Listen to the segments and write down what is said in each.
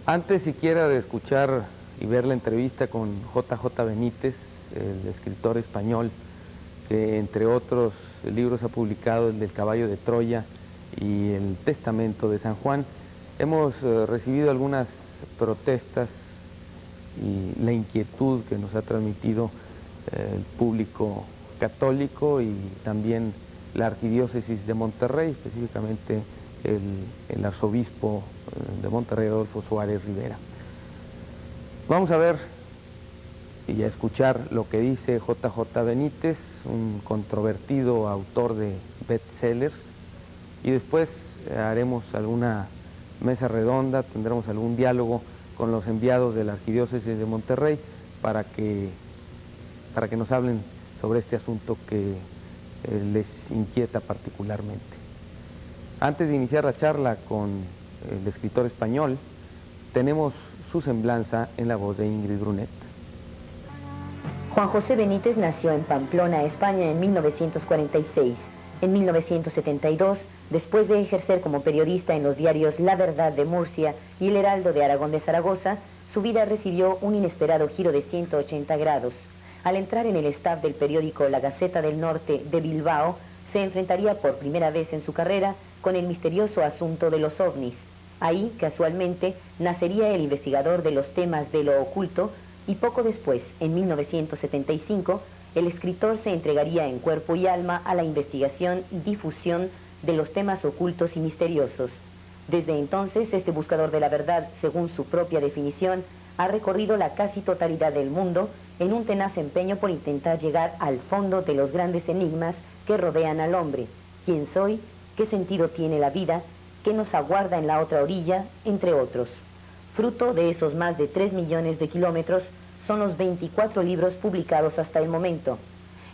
Antes siquiera de escuchar y ver la entrevista con JJ Benítez, el escritor español, que entre otros libros ha publicado el del Caballo de Troya y el Testamento de San Juan, hemos recibido algunas protestas y la inquietud que nos ha transmitido el público católico y también la Arquidiócesis de Monterrey, específicamente el arzobispo de Monterrey, Adolfo Suárez Rivera. Vamos a ver y a escuchar lo que dice JJ Benítez, un controvertido autor de bestsellers, y después haremos alguna mesa redonda, tendremos algún diálogo con los enviados de la Arquidiócesis de Monterrey para que nos hablen sobre este asunto que les inquieta particularmente. Antes de iniciar la charla con el escritor español, tenemos su semblanza en la voz de Ingrid Brunet. Juan José Benítez nació en Pamplona, España, en 1946. En 1972, después de ejercer como periodista en los diarios La Verdad de Murcia y El Heraldo de Aragón de Zaragoza, su vida recibió un inesperado giro de 180 grados. Al entrar en el staff del periódico La Gaceta del Norte de Bilbao, se enfrentaría por primera vez en su carrera con el misterioso asunto de los ovnis. Ahí, casualmente, nacería el investigador de los temas de lo oculto y poco después, en 1975, el escritor se entregaría en cuerpo y alma a la investigación y difusión de los temas ocultos y misteriosos. Desde entonces, este buscador de la verdad, según su propia definición, ha recorrido la casi totalidad del mundo en un tenaz empeño por intentar llegar al fondo de los grandes enigmas que rodean al hombre. ¿Quién soy? ¿Qué sentido tiene la vida? ¿Qué nos aguarda en la otra orilla? Entre otros. Fruto de esos más de 3 millones de kilómetros son los 24 libros publicados hasta el momento.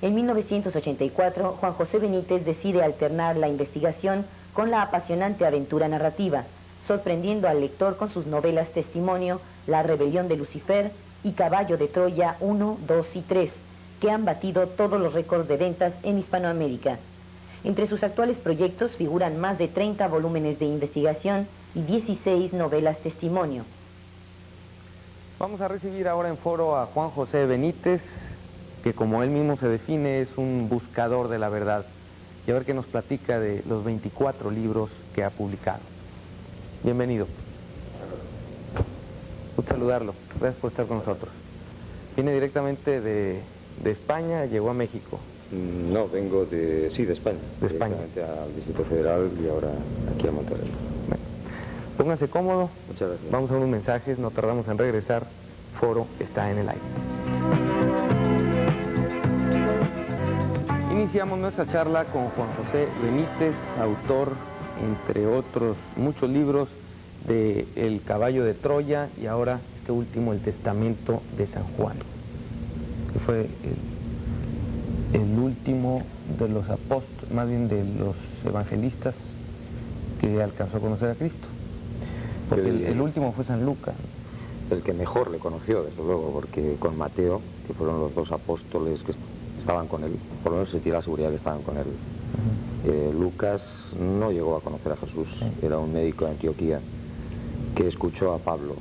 En 1984, Juan José Benítez decide alternar la investigación con la apasionante aventura narrativa, sorprendiendo al lector con sus novelas Testimonio, La Rebelión de Lucifer y Caballo de Troya 1, 2 y 3, que han batido todos los récords de ventas en Hispanoamérica. Entre sus actuales proyectos figuran más de 30 volúmenes de investigación y 16 novelas testimonio. Vamos a recibir ahora en foro a Juan José Benítez, que como él mismo se define es un buscador de la verdad, y a ver qué nos platica de los 24 libros que ha publicado. Bienvenido. Gusto saludarlo, gracias por estar con nosotros. Viene directamente de España, llegó a México. No, vengo de España. De España. Directamente al Distrito Federal y ahora aquí a Monterrey. Bueno, pónganse cómodo. Muchas gracias. Vamos a unos mensajes, no tardamos en regresar. Foro está en el aire. Iniciamos nuestra charla con Juan José Benítez, autor, entre otros muchos libros, de El Caballo de Troya y ahora este último, El Testamento de San Juan, que fue el último de los apóstoles, más bien de los evangelistas que alcanzó a conocer a Cristo. Porque el último fue San Lucas. El que mejor le conoció, desde luego, porque con Mateo, que fueron los dos apóstoles que estaban con él, por lo menos se tiene la seguridad que estaban con él. Lucas no llegó a conocer a Jesús, era un médico de Antioquía que escuchó a Pablo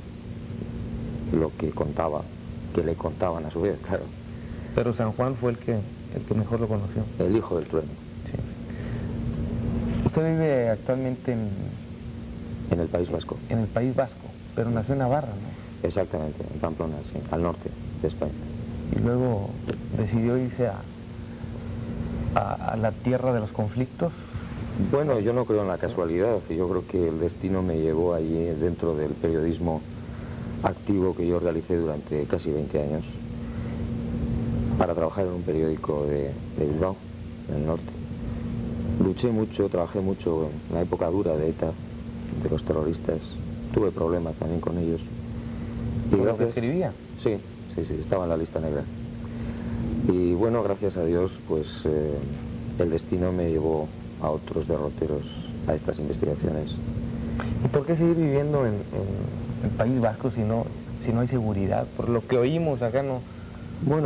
lo que contaba, que le contaban a su vez, claro. Pero San Juan fue el que mejor lo conoció. El hijo del trueno. Sí. Usted vive actualmente En el País Vasco. en el País Vasco, pero nació en Navarra, ¿no? Exactamente, en Pamplona, sí, al norte de España. Y luego decidió irse a la tierra de los conflictos. Bueno, yo no creo en la casualidad, yo creo que el destino me llevó allí dentro del periodismo activo que yo realicé durante casi 20 años para trabajar en un periódico de Bilbao, en el norte. Luché mucho, trabajé mucho en la época dura de ETA, de los terroristas, tuve problemas también con ellos. ¿Por lo que escribía? Sí, estaba en la lista negra. Y bueno, gracias a Dios, pues el destino me llevó a otros derroteros, a estas investigaciones. ¿Y por qué seguir viviendo en el País Vasco si no hay seguridad? Por lo que oímos acá no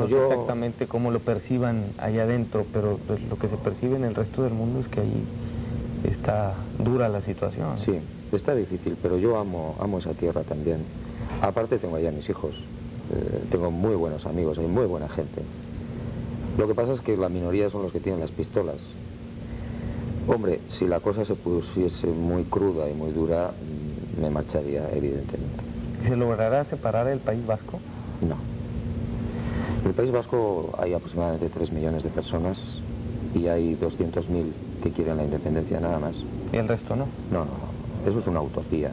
sé exactamente cómo lo perciban allá adentro, pero pues, lo que se percibe en el resto del mundo es que ahí está dura la situación, ¿no? Sí, está difícil, pero yo amo esa tierra también. Aparte tengo allá mis hijos, tengo muy buenos amigos, hay muy buena gente. Lo que pasa es que la minoría son los que tienen las pistolas. Hombre, si la cosa se pusiese muy cruda y muy dura, me marcharía, evidentemente. ¿Se logrará separar el País Vasco? No. En el País Vasco hay aproximadamente 3 millones de personas y hay 200.000 que quieren la independencia nada más. ¿Y el resto no? No, no, no. Eso es una utopía.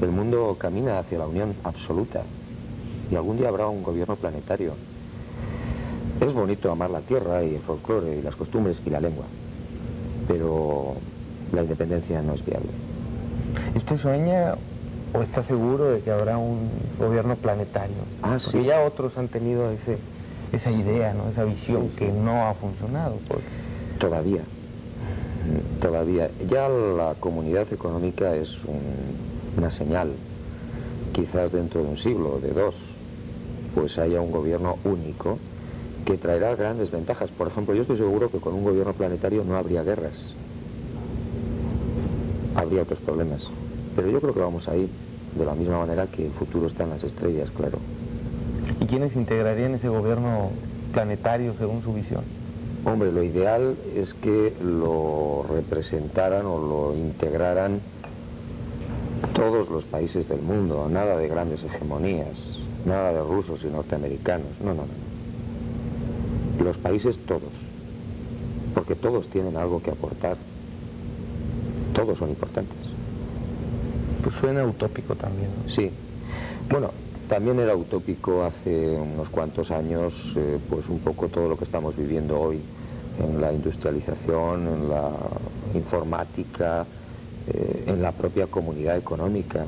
El mundo camina hacia la unión absoluta y algún día habrá un gobierno planetario. Es bonito amar la tierra y el folclore y las costumbres y la lengua, pero la independencia no es viable. ¿Usted sueña o está seguro de que habrá un gobierno planetario? Ah, sí. Porque ya otros han tenido esa idea, ¿no? Esa visión que no ha funcionado. Todavía. Ya la comunidad económica es una señal. Quizás dentro de un siglo o de dos, pues haya un gobierno único que traerá grandes ventajas. Por ejemplo, yo estoy seguro que con un gobierno planetario no habría guerras. Habría otros problemas. Pero yo creo que vamos a ir de la misma manera que el futuro está en las estrellas, claro. ¿Y quiénes integrarían ese gobierno planetario según su visión? Hombre, lo ideal es que lo representaran o lo integraran todos los países del mundo, nada de grandes hegemonías, nada de rusos y norteamericanos, no, no, no. Los países todos, porque todos tienen algo que aportar, todos son importantes. Pues suena utópico también, ¿no? Sí, bueno, también era utópico hace unos cuantos años, pues un poco todo lo que estamos viviendo hoy en la industrialización, en la informática, en la propia comunidad económica.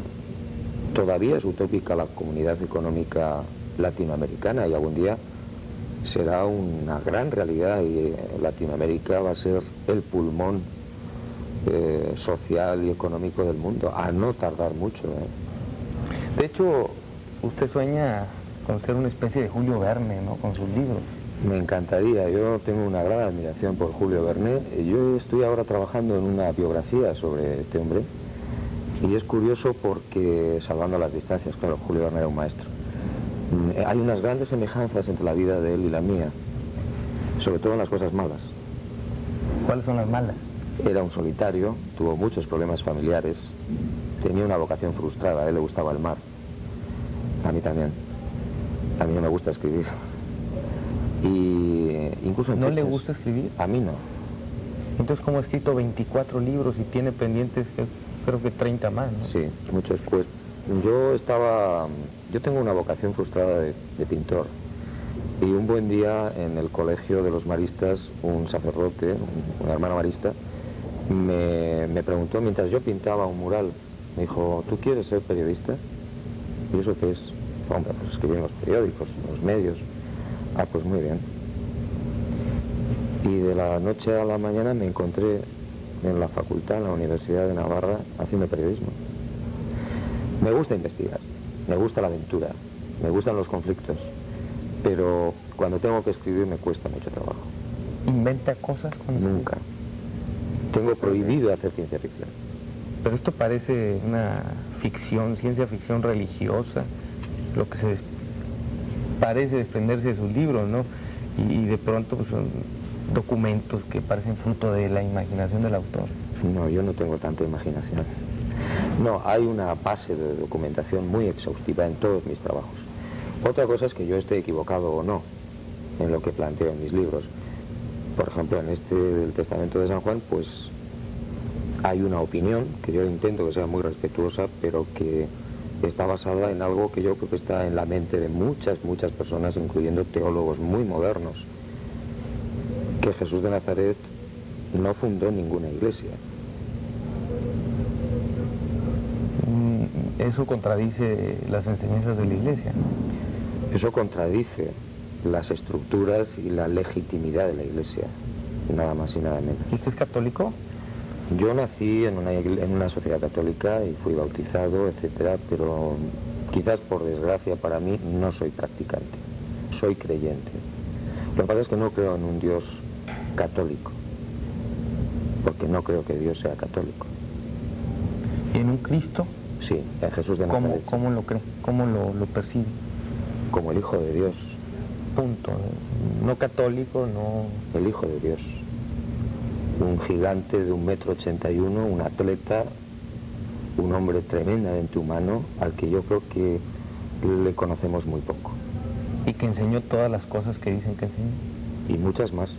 Todavía es utópica la comunidad económica latinoamericana y algún día será una gran realidad y Latinoamérica va a ser el pulmón social y económico del mundo, a no tardar mucho. De hecho, usted sueña con ser una especie de Julio Verne, ¿no? Con sus libros. Me encantaría, yo tengo una gran admiración por Julio Verne. Yo estoy ahora trabajando en una biografía sobre este hombre y es curioso porque, salvando las distancias, claro, Julio Verne era un maestro. Hay unas grandes semejanzas entre la vida de él y la mía, sobre todo en las cosas malas. ¿Cuáles son las malas? Era un solitario, tuvo muchos problemas familiares, tenía una vocación frustrada, a él le gustaba el mar. A mí también. A mí no me gusta escribir. Y incluso ¿No le gusta escribir? A mí no. Entonces, ¿cómo ha escrito 24 libros y tiene pendientes, creo que 30 más, ¿no? Sí, muchos. Pues yo tengo una vocación frustrada de pintor. Y un buen día en el colegio de los maristas, un sacerdote, una hermana marista, me preguntó mientras yo pintaba un mural, me dijo, ¿tú quieres ser periodista? ¿Y eso qué es? Hombre, pues escribir en los periódicos, en los medios. Ah, pues muy bien. Y de la noche a la mañana me encontré en la facultad, en la Universidad de Navarra, haciendo periodismo. Me gusta investigar, me gusta la aventura, me gustan los conflictos, pero cuando tengo que escribir me cuesta mucho trabajo. ¿Inventa cosas? Nunca. Tengo prohibido hacer ciencia ficción. Pero esto parece una ficción, ciencia ficción religiosa, lo que se parece desprenderse de sus libros, ¿no? Y de pronto pues, son documentos que parecen fruto de la imaginación del autor. No, yo no tengo tanta imaginación. No, hay una base de documentación muy exhaustiva en todos mis trabajos. Otra cosa es que yo esté equivocado o no en lo que planteo en mis libros. Por ejemplo, en este del Testamento de San Juan, pues hay una opinión que yo intento que sea muy respetuosa, pero que está basada en algo que yo creo que está en la mente de muchas personas, incluyendo teólogos muy modernos, que Jesús de Nazaret no fundó ninguna iglesia. Eso contradice las enseñanzas de la Iglesia. Eso contradice las estructuras y la legitimidad de la iglesia, nada más y nada menos. ¿Usted es católico? Yo nací en una sociedad católica y fui bautizado, etcétera, pero quizás por desgracia para mí no soy practicante, soy creyente. Lo que pasa es que no creo en un Dios católico, porque no creo que Dios sea católico. ¿Y en un Cristo? Sí, en Jesús de Nazaret. ¿Cómo lo cree? ¿Cómo lo percibe? Como el Hijo de Dios. Punto. No católico, no... El Hijo de Dios. Un gigante de 1,81 m, un atleta, un hombre tremendamente humano, al que yo creo que le conocemos muy poco. Y que enseñó todas las cosas que dicen que enseñó. Y muchas más,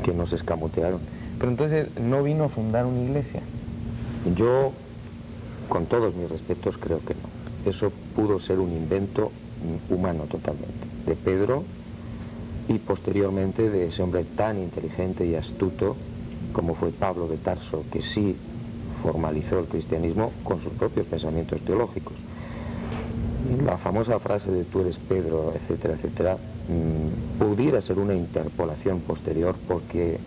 que nos escamotearon. Pero entonces, ¿no vino a fundar una iglesia? Yo, con todos mis respetos, creo que no. Eso pudo ser un invento humano totalmente, de Pedro y posteriormente de ese hombre tan inteligente y astuto como fue Pablo de Tarso, que sí formalizó el cristianismo con sus propios pensamientos teológicos. La famosa frase de tú eres Pedro, etcétera, etcétera, pudiera ser una interpolación posterior porque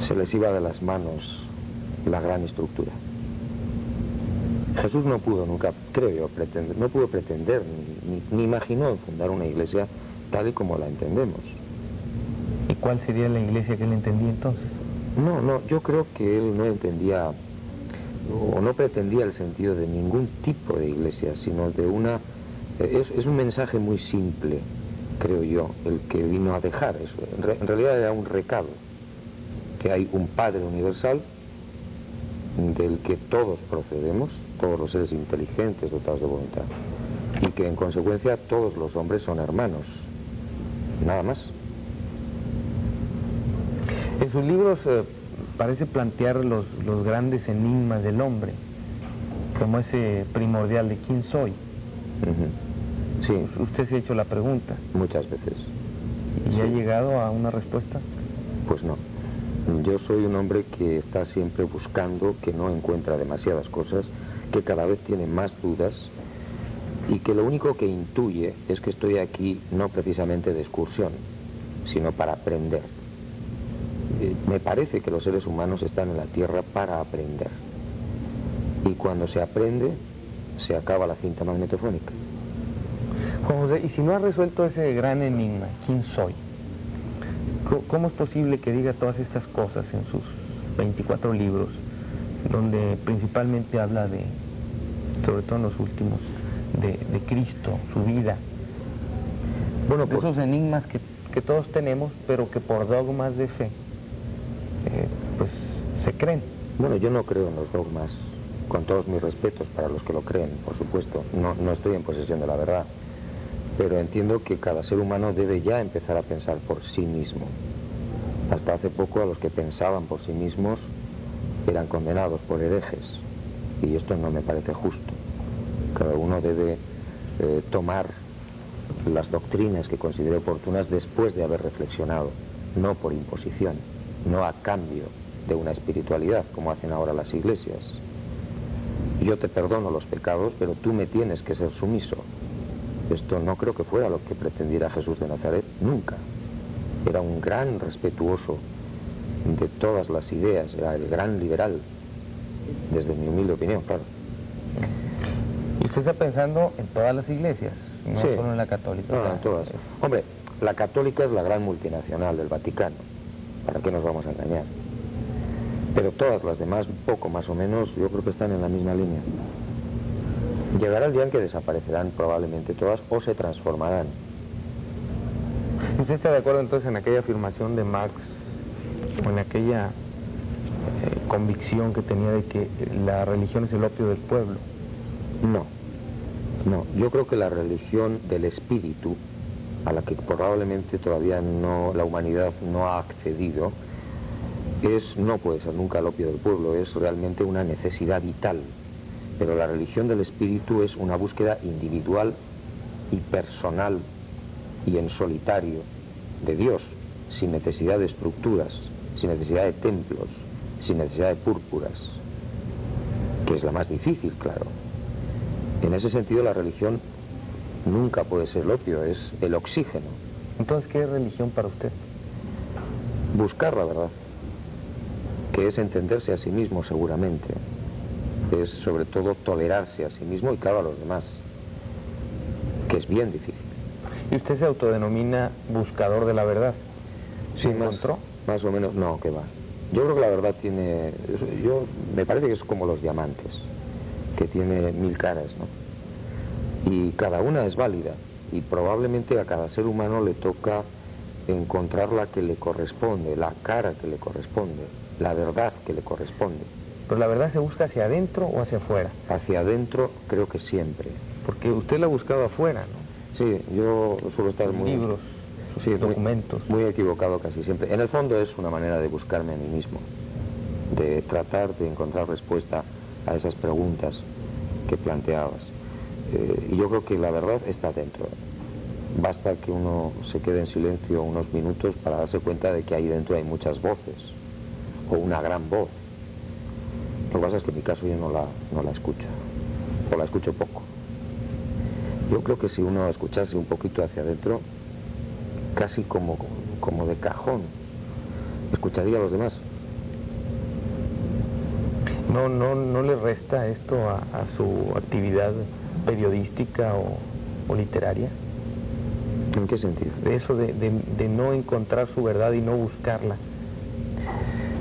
se les iba de las manos la gran estructura. Jesús no pudo nunca, creo yo, no pudo pretender ni imaginó fundar una iglesia tal y como la entendemos. ¿Y cuál sería la iglesia que él entendía entonces? No, yo creo que él no entendía o no pretendía el sentido de ningún tipo de iglesia, sino de una... Es un mensaje muy simple, creo yo, el que vino a dejar eso. En realidad era un recado, que hay un Padre universal del que todos procedemos, todos los seres inteligentes dotados de voluntad, y que en consecuencia todos los hombres son hermanos, nada más. En sus libros parece plantear los grandes enigmas del hombre, como ese primordial de quién soy. Sí. ¿Usted se ha hecho la pregunta? Muchas veces. ¿Y sí. ha llegado a una respuesta? Pues no. Yo soy un hombre que está siempre buscando, que no encuentra demasiadas cosas, que cada vez tiene más dudas y que lo único que intuye es que estoy aquí no precisamente de excursión, sino para aprender. Me parece que los seres humanos están en la Tierra para aprender. Y cuando se aprende, se acaba la cinta magnetofónica. Juan José, y si no ha resuelto ese gran enigma, ¿quién soy? ¿Cómo es posible que diga todas estas cosas en sus 24 libros, donde principalmente habla de, sobre todo en los últimos, de Cristo, su vida? Bueno, de esos enigmas que todos tenemos, pero que por dogmas de fe, pues se creen. Bueno, yo no creo en los dogmas, con todos mis respetos para los que lo creen, por supuesto. No estoy en posesión de la verdad, pero entiendo que cada ser humano debe ya empezar a pensar por sí mismo. Hasta hace poco a los que pensaban por sí mismos eran condenados por herejes, y esto no me parece justo. Cada uno debe tomar las doctrinas que considere oportunas después de haber reflexionado, no por imposición, no a cambio de una espiritualidad como hacen ahora las iglesias. Yo te perdono los pecados, pero tú me tienes que ser sumiso. Esto no creo que fuera lo que pretendiera Jesús de Nazaret, nunca. Era un gran respetuoso de todas las ideas, era el gran liberal, desde mi humilde opinión, claro. ¿Y usted está pensando en todas las iglesias, no sí. Solo en la católica? No, en todas. Hombre, la católica es la gran multinacional del Vaticano, ¿para qué nos vamos a engañar? Pero todas las demás, poco más o menos, yo creo que están en la misma línea. Llegará el día en que desaparecerán probablemente todas o se transformarán. ¿Usted está de acuerdo entonces en aquella afirmación de Marx, o en aquella convicción que tenía de que la religión es el opio del pueblo? No, yo creo que la religión del espíritu, a la que probablemente todavía la humanidad no ha accedido, no puede ser nunca el opio del pueblo, es realmente una necesidad vital. Pero la religión del espíritu es una búsqueda individual y personal y en solitario de Dios, sin necesidad de estructuras, sin necesidad de templos, sin necesidad de púrpuras, que es la más difícil, claro. En ese sentido la religión nunca puede ser el opio, es el oxígeno. Entonces, ¿qué es religión para usted? Buscar la verdad, que es entenderse a sí mismo seguramente, es sobre todo tolerarse a sí mismo y claro a los demás, que es bien difícil. ¿Y usted se autodenomina buscador de la verdad? Sí, encontró? Más o menos, no, que va. Yo creo que la verdad me parece que es como los diamantes. que tiene 1000 caras, ¿no? Y cada una es válida, y probablemente a cada ser humano le toca encontrar la que le corresponde, la cara que le corresponde, la verdad que le corresponde. ¿Pero la verdad se busca hacia adentro o hacia afuera? Hacia adentro creo que siempre. Porque usted la ha buscado afuera, ¿no? Sí, yo suelo estar muy... Libros, sí, documentos. Muy equivocado casi siempre. En el fondo es una manera de buscarme a mí mismo, de tratar de encontrar respuesta a esas preguntas que planteabas. Y yo creo que la verdad está dentro. Basta que uno se quede en silencio unos minutos para darse cuenta de que ahí dentro hay muchas voces, o una gran voz. Lo que pasa es que en mi caso yo no la escucho, o la escucho poco. Yo creo que si uno escuchase un poquito hacia adentro, casi como de cajón, escucharía a los demás. ¿No le resta esto a su actividad periodística o literaria? ¿En qué sentido? De eso de no encontrar su verdad y no buscarla.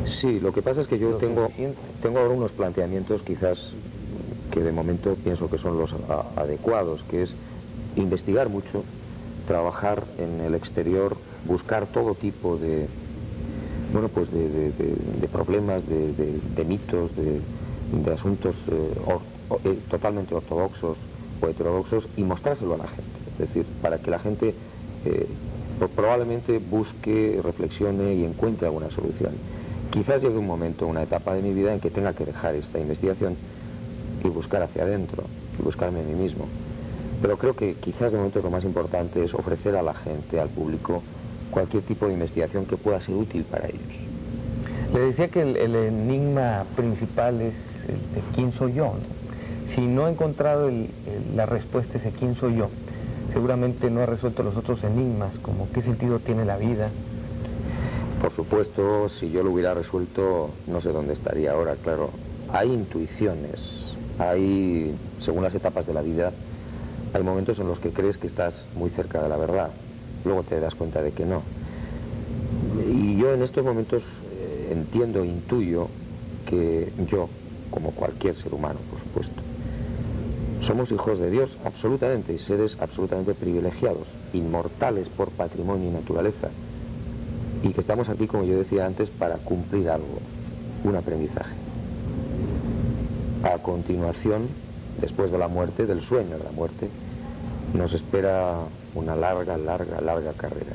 Sí, lo que pasa es que yo tengo ahora unos planteamientos quizás que de momento pienso que son los adecuados, que es investigar mucho, trabajar en el exterior, buscar todo tipo de, bueno, pues de problemas, de mitos, de asuntos totalmente ortodoxos o heterodoxos y mostrárselo a la gente. Es decir, para que la gente probablemente busque, reflexione y encuentre alguna solución. Quizás llegue un momento, una etapa de mi vida en que tenga que dejar esta investigación y buscar hacia adentro, y buscarme a mí mismo. Pero creo que quizás de momento lo más importante es ofrecer a la gente, al público, cualquier tipo de investigación que pueda ser útil para ellos. Le decía que el enigma principal es el de quién soy yo, ¿no? Si no ha encontrado la respuesta ese quién soy yo, seguramente no ha resuelto los otros enigmas, como qué sentido tiene la vida. Por supuesto, si yo lo hubiera resuelto, no sé dónde estaría ahora, claro. Hay intuiciones, hay, según las etapas de la vida, hay momentos en los que crees que estás muy cerca de la verdad, luego te das cuenta de que no. Y yo en estos momentos entiendo, intuyo que yo, como cualquier ser humano, por supuesto, somos hijos de Dios absolutamente, y seres absolutamente privilegiados, inmortales por patrimonio y naturaleza, y que estamos aquí, como yo decía antes, para cumplir algo, un aprendizaje. A continuación, después de la muerte, del sueño de la muerte, nos espera una larga carrera.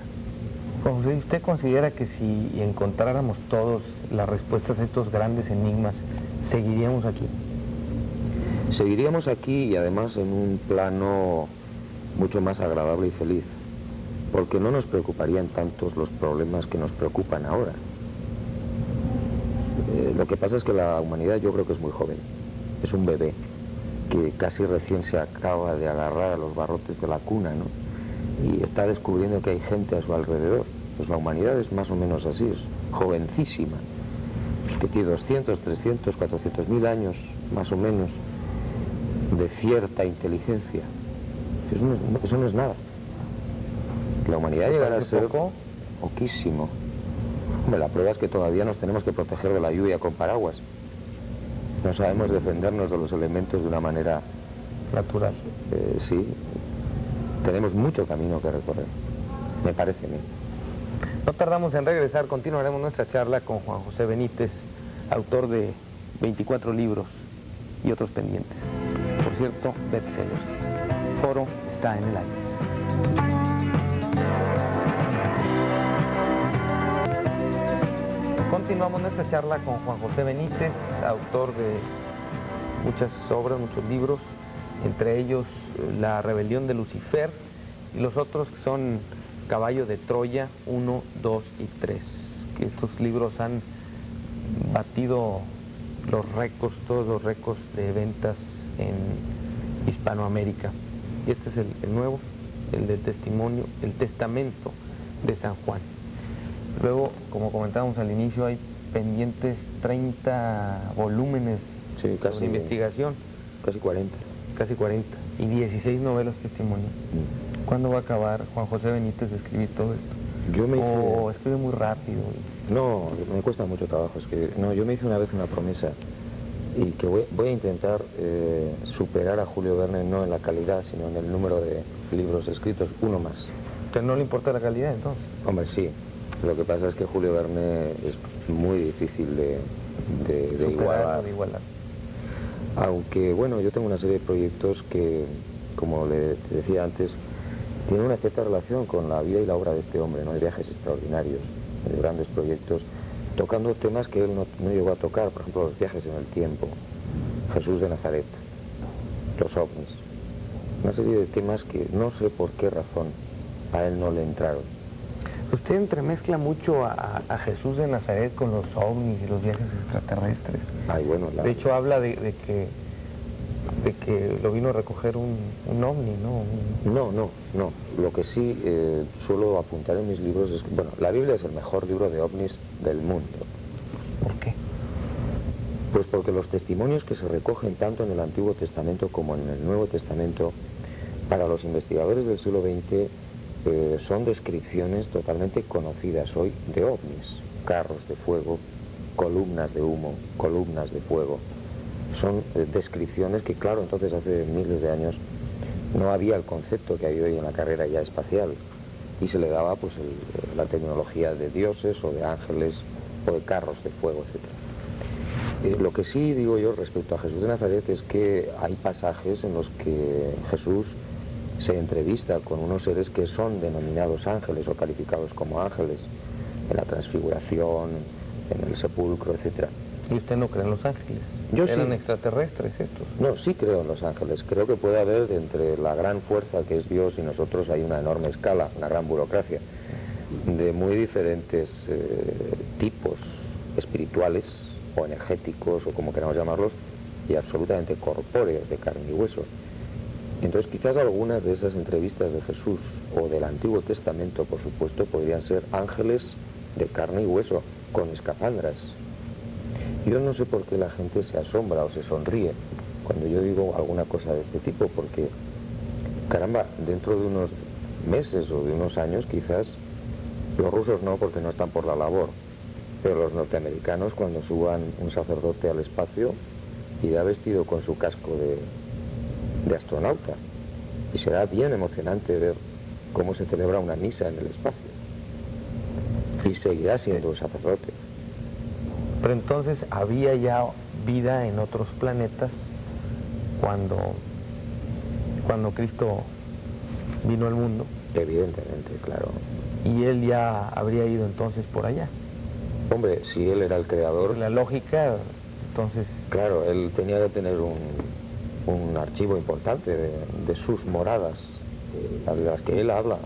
Juan José, ¿usted considera que si encontráramos todos las respuestas a estos grandes enigmas, seguiríamos aquí? Seguiríamos aquí y además en un plano mucho más agradable y feliz, porque no nos preocuparían tantos los problemas que nos preocupan ahora. Lo que pasa es que la humanidad yo creo que es muy joven, es un bebé que casi recién se acaba de agarrar a los barrotes de la cuna, ¿no? Y está descubriendo que hay gente a su alrededor. Pues la humanidad es más o menos así, es jovencísima, que tiene 200, 300, 400.000 años, más o menos, de cierta inteligencia. Eso no es nada. La humanidad llegará a ser poquísimo. Hombre, la prueba es que todavía nos tenemos que proteger de la lluvia con paraguas. No sabemos defendernos de los elementos de una manera natural. Sí, tenemos mucho camino que recorrer, me parece a mí. No tardamos en regresar, continuaremos nuestra charla con Juan José Benítez, autor de 24 libros y otros pendientes. Por cierto, bestsellers. Foro está en el aire. Continuamos nuestra charla con Juan José Benítez, autor de muchas obras, muchos libros, entre ellos La rebelión de Lucifer y los otros que son Caballo de Troya 1, 2 y 3, que estos libros han batido los récords, todos los récords de ventas en Hispanoamérica. Y este es el nuevo, el del testimonio, el testamento de San Juan. Luego, como comentábamos al inicio, hay pendientes 30 volúmenes de investigación. Casi 40. Casi 40. Y 16 novelas testimonio. ¿Cuándo va a acabar Juan José Benítez de escribir todo esto? ¿O escribe muy rápido? No, me cuesta mucho trabajo escribir. No, yo me hice una vez una promesa y que voy a intentar superar a Julio Verne no en la calidad, sino en el número de libros escritos, uno más. ¿A usted no le importa la calidad entonces? Hombre, sí. Lo que pasa es que Julio Verne es muy difícil de igualar. De igualar. Aunque, bueno, yo tengo una serie de proyectos que, como le decía antes, tienen una cierta relación con la vida y la obra de este hombre, ¿no? De viajes extraordinarios, de grandes proyectos, tocando temas que él no llegó a tocar, por ejemplo, los viajes en el tiempo, Jesús de Nazaret, los ovnis, una serie de temas que no sé por qué razón a él no le entraron. Usted entremezcla mucho a Jesús de Nazaret con los ovnis y los viajes extraterrestres. Ay, bueno, De hecho, habla de que lo vino a recoger un ovni, ¿no? No. Lo que sí suelo apuntar en mis libros es que, bueno, la Biblia es el mejor libro de ovnis del mundo. ¿Por qué? Pues porque los testimonios que se recogen tanto en el Antiguo Testamento como en el Nuevo Testamento, para los investigadores del siglo XX, son descripciones totalmente conocidas hoy de ovnis, carros de fuego, columnas de humo, columnas de fuego. Son descripciones que, claro, entonces hace miles de años no había el concepto que hay hoy en la carrera ya espacial y se le daba pues la tecnología de dioses o de ángeles o de carros de fuego, etc. Lo que sí digo yo respecto a Jesús de Nazaret es que hay pasajes en los que Jesús se entrevista con unos seres que son denominados ángeles o calificados como ángeles, en la transfiguración, en el sepulcro, etc. ¿Y usted no cree en los ángeles? Yo ¿Eran sí. extraterrestres estos? No, sí creo en los ángeles. Creo que puede haber entre la gran fuerza que es Dios y nosotros hay una enorme escala, una gran burocracia, de muy diferentes tipos espirituales o energéticos o como queramos llamarlos, y absolutamente corpóreos, de carne y hueso. Entonces quizás algunas de esas entrevistas de Jesús o del Antiguo Testamento, por supuesto, podrían ser ángeles de carne y hueso, con escafandras. Yo no sé por qué la gente se asombra o se sonríe cuando yo digo alguna cosa de este tipo, porque, caramba, dentro de unos meses o de unos años quizás, los rusos no, porque no están por la labor, pero los norteamericanos, cuando suban un sacerdote al espacio, irá vestido con su casco de astronauta, y será bien emocionante ver cómo se celebra una misa en el espacio, y seguirá siendo un sacerdote. Pero entonces había ya vida en otros planetas cuando Cristo vino al mundo. Evidentemente, claro. Y él ya habría ido entonces por allá. Hombre, si él era el creador, La lógica, entonces... claro, él tenía que tener un archivo importante de sus moradas, de las que él habla.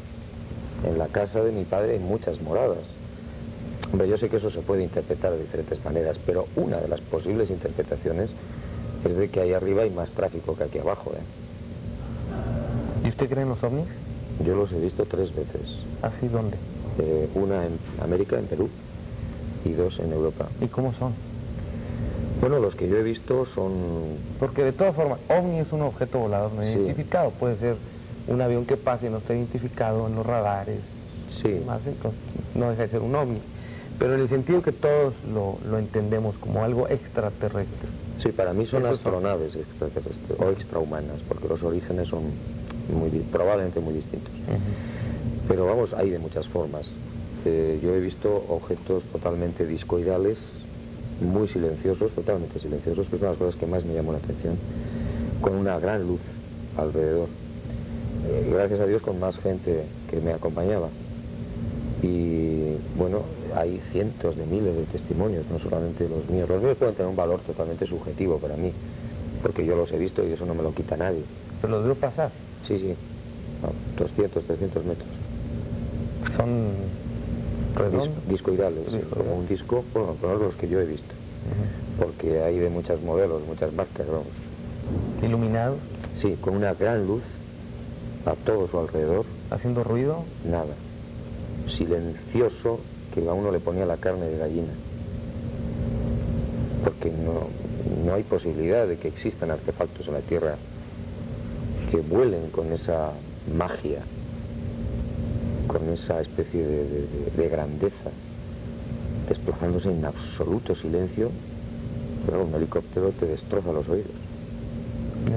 En la casa de mi padre hay muchas moradas. Hombre, yo sé que eso se puede interpretar de diferentes maneras, pero una de las posibles interpretaciones es de que ahí arriba hay más tráfico que aquí abajo, ¿eh? ¿Y usted cree en los ovnis? Yo los he visto 3 veces. ¿Así dónde? Una en América, en Perú, y 2 en Europa. ¿Y cómo son? Bueno, los que yo he visto son... Porque de todas formas, ovni es un objeto volador no Sí. identificado. Puede ser un avión que pase y no esté identificado en los radares. Sí. Más, entonces, no deja de ser un ovni. Pero en el sentido que todos lo entendemos como algo extraterrestre. Sí, para mí son Esos son. astronaves extraterrestres o extrahumanas, porque los orígenes son probablemente muy distintos. Pero vamos, hay de muchas formas. Yo he visto objetos totalmente discoidales, muy silenciosos, totalmente silenciosos, que es una de las cosas que más me llamó la atención, con una gran luz alrededor. Gracias a Dios con más gente que me acompañaba. Y bueno, hay cientos de miles de testimonios, no solamente los míos. Los míos pueden tener un valor totalmente subjetivo para mí, porque yo los he visto y eso no me lo quita nadie. Pero los veo pasar. Sí, no, 200, 300 metros. Son redondos. Discoidales, sí, Discoidales. como un disco, bueno, con los que yo he visto, porque hay de muchos modelos, muchas marcas, vamos. Iluminados, Sí, con una gran luz a todo su alrededor, haciendo ruido. nada. Silencioso, que a uno le ponía la carne de gallina. Porque no hay posibilidad de que existan artefactos en la Tierra que vuelen con esa magia, con esa especie de grandeza, desplazándose en absoluto silencio Pero un helicóptero te destroza los oídos.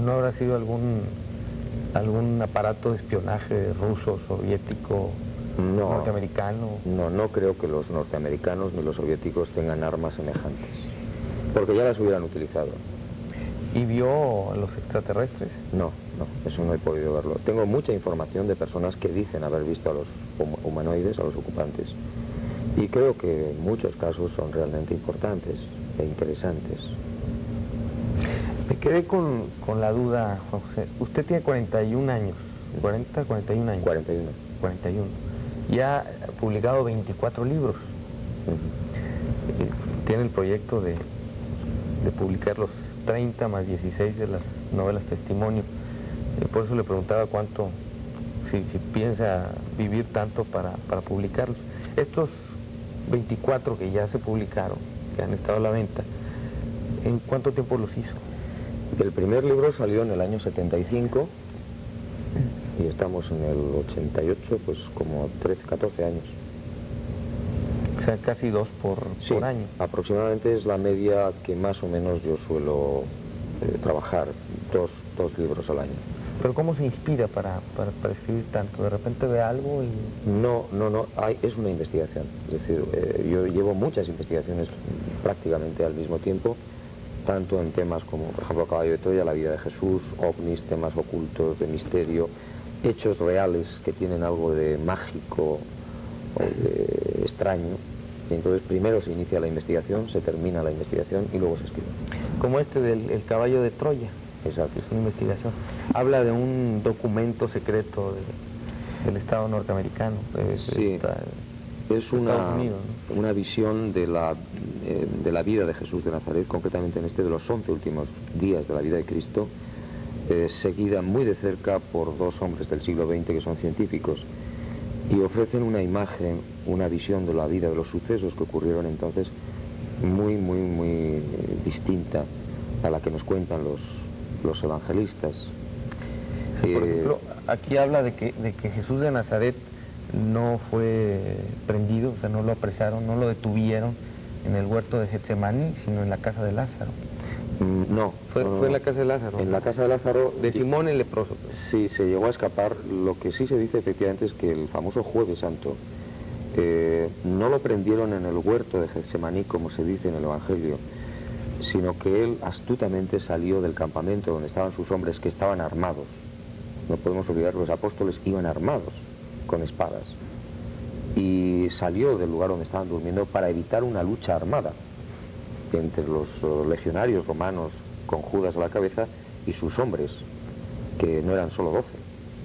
¿No habrá sido algún aparato de espionaje ruso, soviético, No, norteamericano? no creo que los norteamericanos ni los soviéticos tengan armas semejantes, porque ya las hubieran utilizado. ¿Y vio a los extraterrestres? No, eso no he podido verlo. Tengo mucha información de personas que dicen haber visto a los humanoides, a los ocupantes, y creo que en muchos casos son realmente importantes e interesantes. Me quedé con la duda, Juan José. Usted tiene 41 años, 41 años. 41. 41. Y ha publicado 24 libros. Tiene el proyecto de publicar los 30 más 16 de las novelas testimonio. Por eso le preguntaba cuánto, si piensa vivir tanto para publicarlos. Estos 24 que ya se publicaron, que han estado a la venta, ¿en cuánto tiempo los hizo? El primer libro salió en el año 75 y estamos en el 88, pues como 13, 14 años. O sea, casi 2 por año. Aproximadamente es la media que más o menos yo suelo trabajar, dos libros al año. ¿Pero cómo se inspira para escribir tanto? ¿De repente ve algo y...? No, es una investigación. Es decir, yo llevo muchas investigaciones prácticamente al mismo tiempo, tanto en temas como, por ejemplo, Caballo de Troya, la vida de Jesús, ovnis, temas ocultos, de misterio, hechos reales que tienen algo de mágico o de extraño. Y entonces primero se inicia la investigación, se termina la investigación y luego se escribe. Como este del el Caballo de Troya. Exacto. Es una investigación. Habla de un documento secreto del Estado norteamericano. Sí, es una visión de la vida de Jesús de Nazaret, concretamente en este de los 11 últimos días de la vida de Cristo, seguida muy de cerca por dos hombres del siglo XX que son científicos y ofrecen una imagen, una visión de la vida, de los sucesos que ocurrieron entonces, muy distinta a la que nos cuentan los evangelistas. Por ejemplo, aquí habla de que Jesús de Nazaret no fue prendido, o sea, no lo apresaron, no lo detuvieron en el huerto de Getsemaní, sino en la casa de Lázaro. No. Fue en la casa de Lázaro. En la casa de Lázaro. De Simón el leproso. Sí, se llegó a escapar. Lo que sí se dice efectivamente es que el famoso Jueves Santo no lo prendieron en el huerto de Getsemaní, como se dice en el Evangelio, sino que él astutamente salió del campamento donde estaban sus hombres, que estaban armados. No podemos olvidar que los apóstoles iban armados, con espadas. Y salió del lugar donde estaban durmiendo para evitar una lucha armada entre los legionarios romanos con Judas a la cabeza y sus hombres, que no eran solo 12,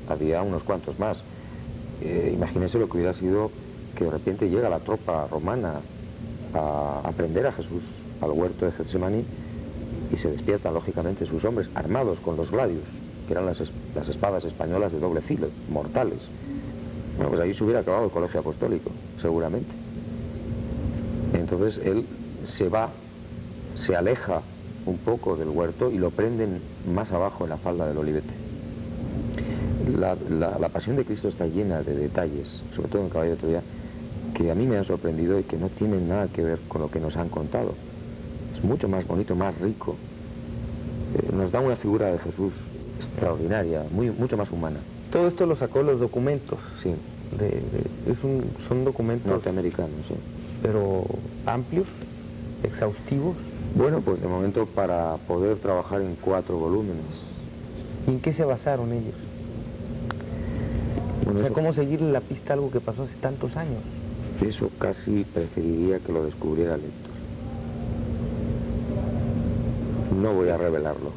había unos cuantos más. Imagínense lo que hubiera sido que de repente llega la tropa romana a prender a Jesús al huerto de Getsemaní y se despiertan lógicamente sus hombres armados con los gladios, que eran las espadas españolas de doble filo, mortales. Bueno, pues ahí se hubiera acabado el colegio apostólico, seguramente. Entonces él se aleja un poco del huerto y lo prenden más abajo en la falda del Olivete. La pasión de Cristo está llena de detalles, sobre todo en Caballo de Troya, que a mí me han sorprendido y que no tienen nada que ver con lo que nos han contado. Es mucho más bonito, más rico. Nos da una figura de Jesús extraordinaria, mucho más humana. Todo esto lo sacó los documentos. Sí. Son documentos norteamericanos, sí. Pero amplios, exhaustivos. Bueno, pues de momento para poder trabajar en 4 volúmenes. ¿Y en qué se basaron ellos? Bueno, o sea, ¿cómo seguirle la pista a algo que pasó hace tantos años? Eso casi preferiría que lo descubriera el lector. No voy a revelarlo.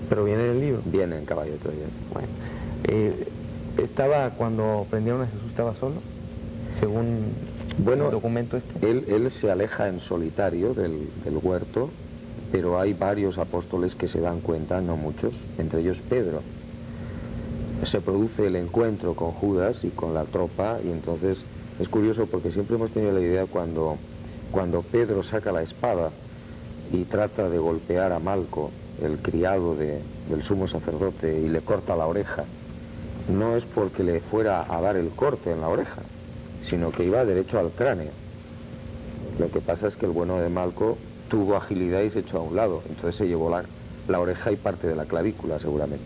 ¿Pero viene en el libro? Viene en Caballo de Troya. Bueno, cuando prendieron a Jesús, ¿estaba solo? Según el documento este. Él se aleja en solitario del huerto, pero hay varios apóstoles que se dan cuenta, no muchos, entre ellos Pedro. Se produce el encuentro con Judas y con la tropa, y entonces es curioso porque siempre hemos tenido la idea cuando Pedro saca la espada y trata de golpear a Malco, el criado del sumo sacerdote, y le corta la oreja, no es porque le fuera a dar el corte en la oreja, sino que iba derecho al cráneo. Lo que pasa es que el bueno de Malco tuvo agilidad y se echó a un lado, entonces se llevó la oreja y parte de la clavícula seguramente,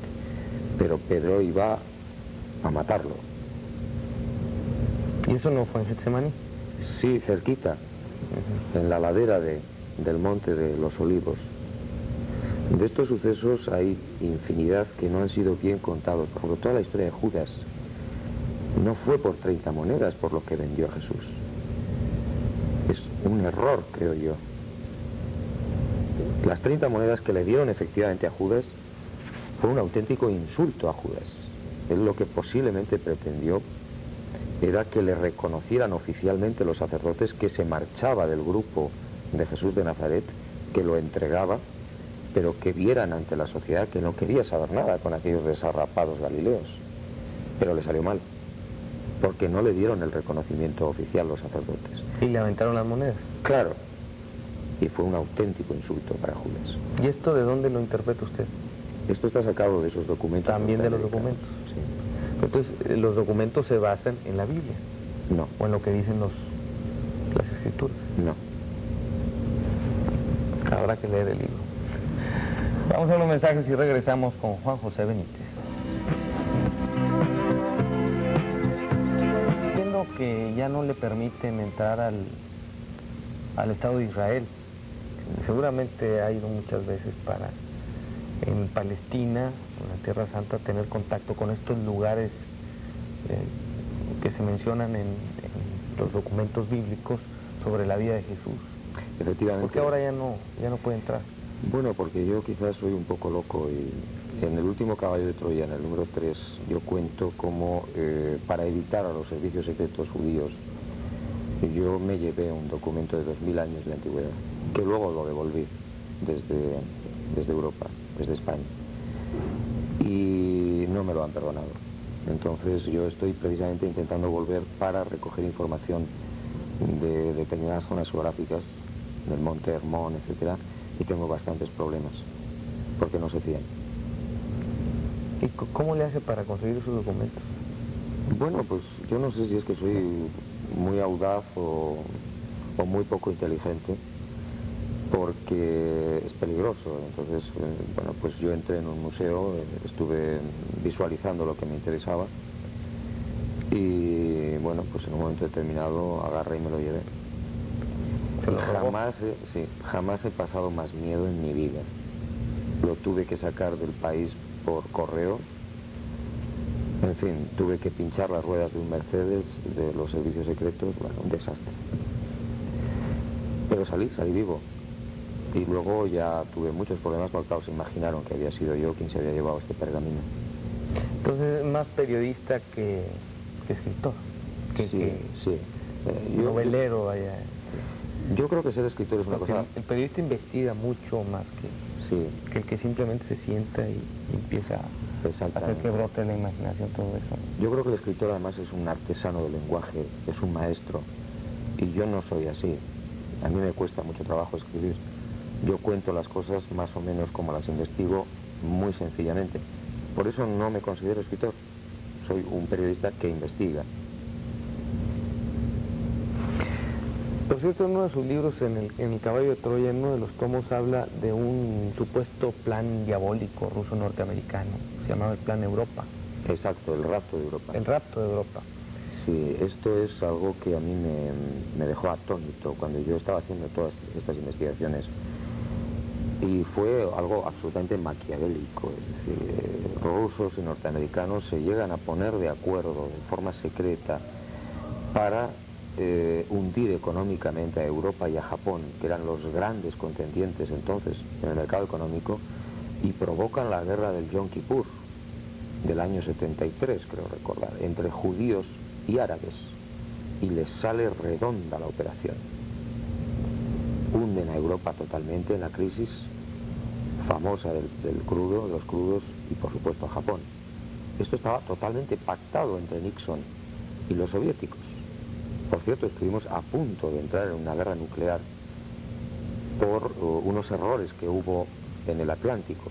pero Pedro iba a matarlo. ¿Y eso no fue en Getsemaní? Sí, cerquita, en la ladera del monte de los Olivos. De estos sucesos hay infinidad que no han sido bien contados. Por ejemplo, toda la historia de Judas no fue por 30 monedas por lo que vendió a Jesús. Es un error, creo yo. Las 30 monedas que le dieron efectivamente a Judas fue un auténtico insulto a Judas. Él lo que posiblemente pretendió era que le reconocieran oficialmente los sacerdotes que se marchaba del grupo de Jesús de Nazaret, que lo entregaba, pero que vieran ante la sociedad que no quería saber nada con aquellos desarrapados galileos. Pero le salió mal, porque no le dieron el reconocimiento oficial los sacerdotes. ¿Y le aventaron las monedas? Claro, y fue un auténtico insulto para Judas. ¿Y esto de dónde lo interpreta usted? Esto está sacado de esos documentos. También de los documentos. Sí. Entonces, los documentos se basan en la Biblia. No. O en lo que dicen las escrituras. No. Habrá que leer el libro. Vamos a los mensajes y regresamos con Juan José Benítez. Entiendo que ya no le permiten entrar al Estado de Israel. Seguramente ha ido muchas veces en Palestina, en la Tierra Santa, tener contacto con estos lugares que se mencionan en los documentos bíblicos sobre la vida de Jesús. Efectivamente. ¿Por qué ahora ya no puede entrar? Bueno, porque yo quizás soy un poco loco y en el último Caballo de Troya, en el número 3, yo cuento cómo para evitar a los servicios secretos judíos, yo me llevé un documento de 2000 años de antigüedad, que luego lo devolví desde Europa, desde España, y no me lo han perdonado. Entonces yo estoy precisamente intentando volver para recoger información de determinadas zonas geográficas, del monte Hermón, etcétera, y tengo bastantes problemas, porque no se fían. ¿Y cómo le hace para conseguir esos documentos? Bueno, pues yo no sé si es que soy muy audaz o muy poco inteligente, porque es peligroso. Entonces, bueno, pues yo entré en un museo, estuve visualizando lo que me interesaba y, bueno, pues en un momento determinado agarré y me lo llevé. Jamás he pasado más miedo en mi vida. Lo tuve que sacar del país por correo. En fin, tuve que pinchar las ruedas de un Mercedes de los servicios secretos. Bueno, un desastre. Pero salí vivo. Y luego ya tuve muchos problemas porque, claro, se imaginaron que había sido yo quien se había llevado este pergamino. Entonces es más periodista que escritor. Sí. Novelero, vaya. Yo creo que ser escritor es una cosa... El periodista investiga mucho más que el que simplemente se sienta y empieza a hacer que brote la imaginación, todo eso. Yo creo que el escritor además es un artesano del lenguaje, es un maestro, y yo no soy así. A mí me cuesta mucho trabajo escribir. Yo cuento las cosas más o menos como las investigo, muy sencillamente. Por eso no me considero escritor. Soy un periodista que investiga. Por cierto, en uno de sus libros, en el Caballo de Troya, en uno de los tomos, habla de un supuesto plan diabólico ruso-norteamericano. Se llamaba el Plan Europa. Exacto, el rapto de Europa. El rapto de Europa. Sí, esto es algo que a mí me dejó atónito cuando yo estaba haciendo todas estas investigaciones. Y fue algo absolutamente maquiavélico. Es decir, rusos y norteamericanos se llegan a poner de acuerdo de forma secreta para hundir económicamente a Europa y a Japón, que eran los grandes contendientes entonces en el mercado económico, y provocan la guerra del Yom Kippur del año 73, creo recordar, entre judíos y árabes, y les sale redonda la operación. Hunden a Europa totalmente en la crisis famosa del crudo, de los crudos, y por supuesto a Japón. Esto estaba totalmente pactado entre Nixon y los soviéticos. Por cierto, estuvimos a punto de entrar en una guerra nuclear por unos errores que hubo en el Atlántico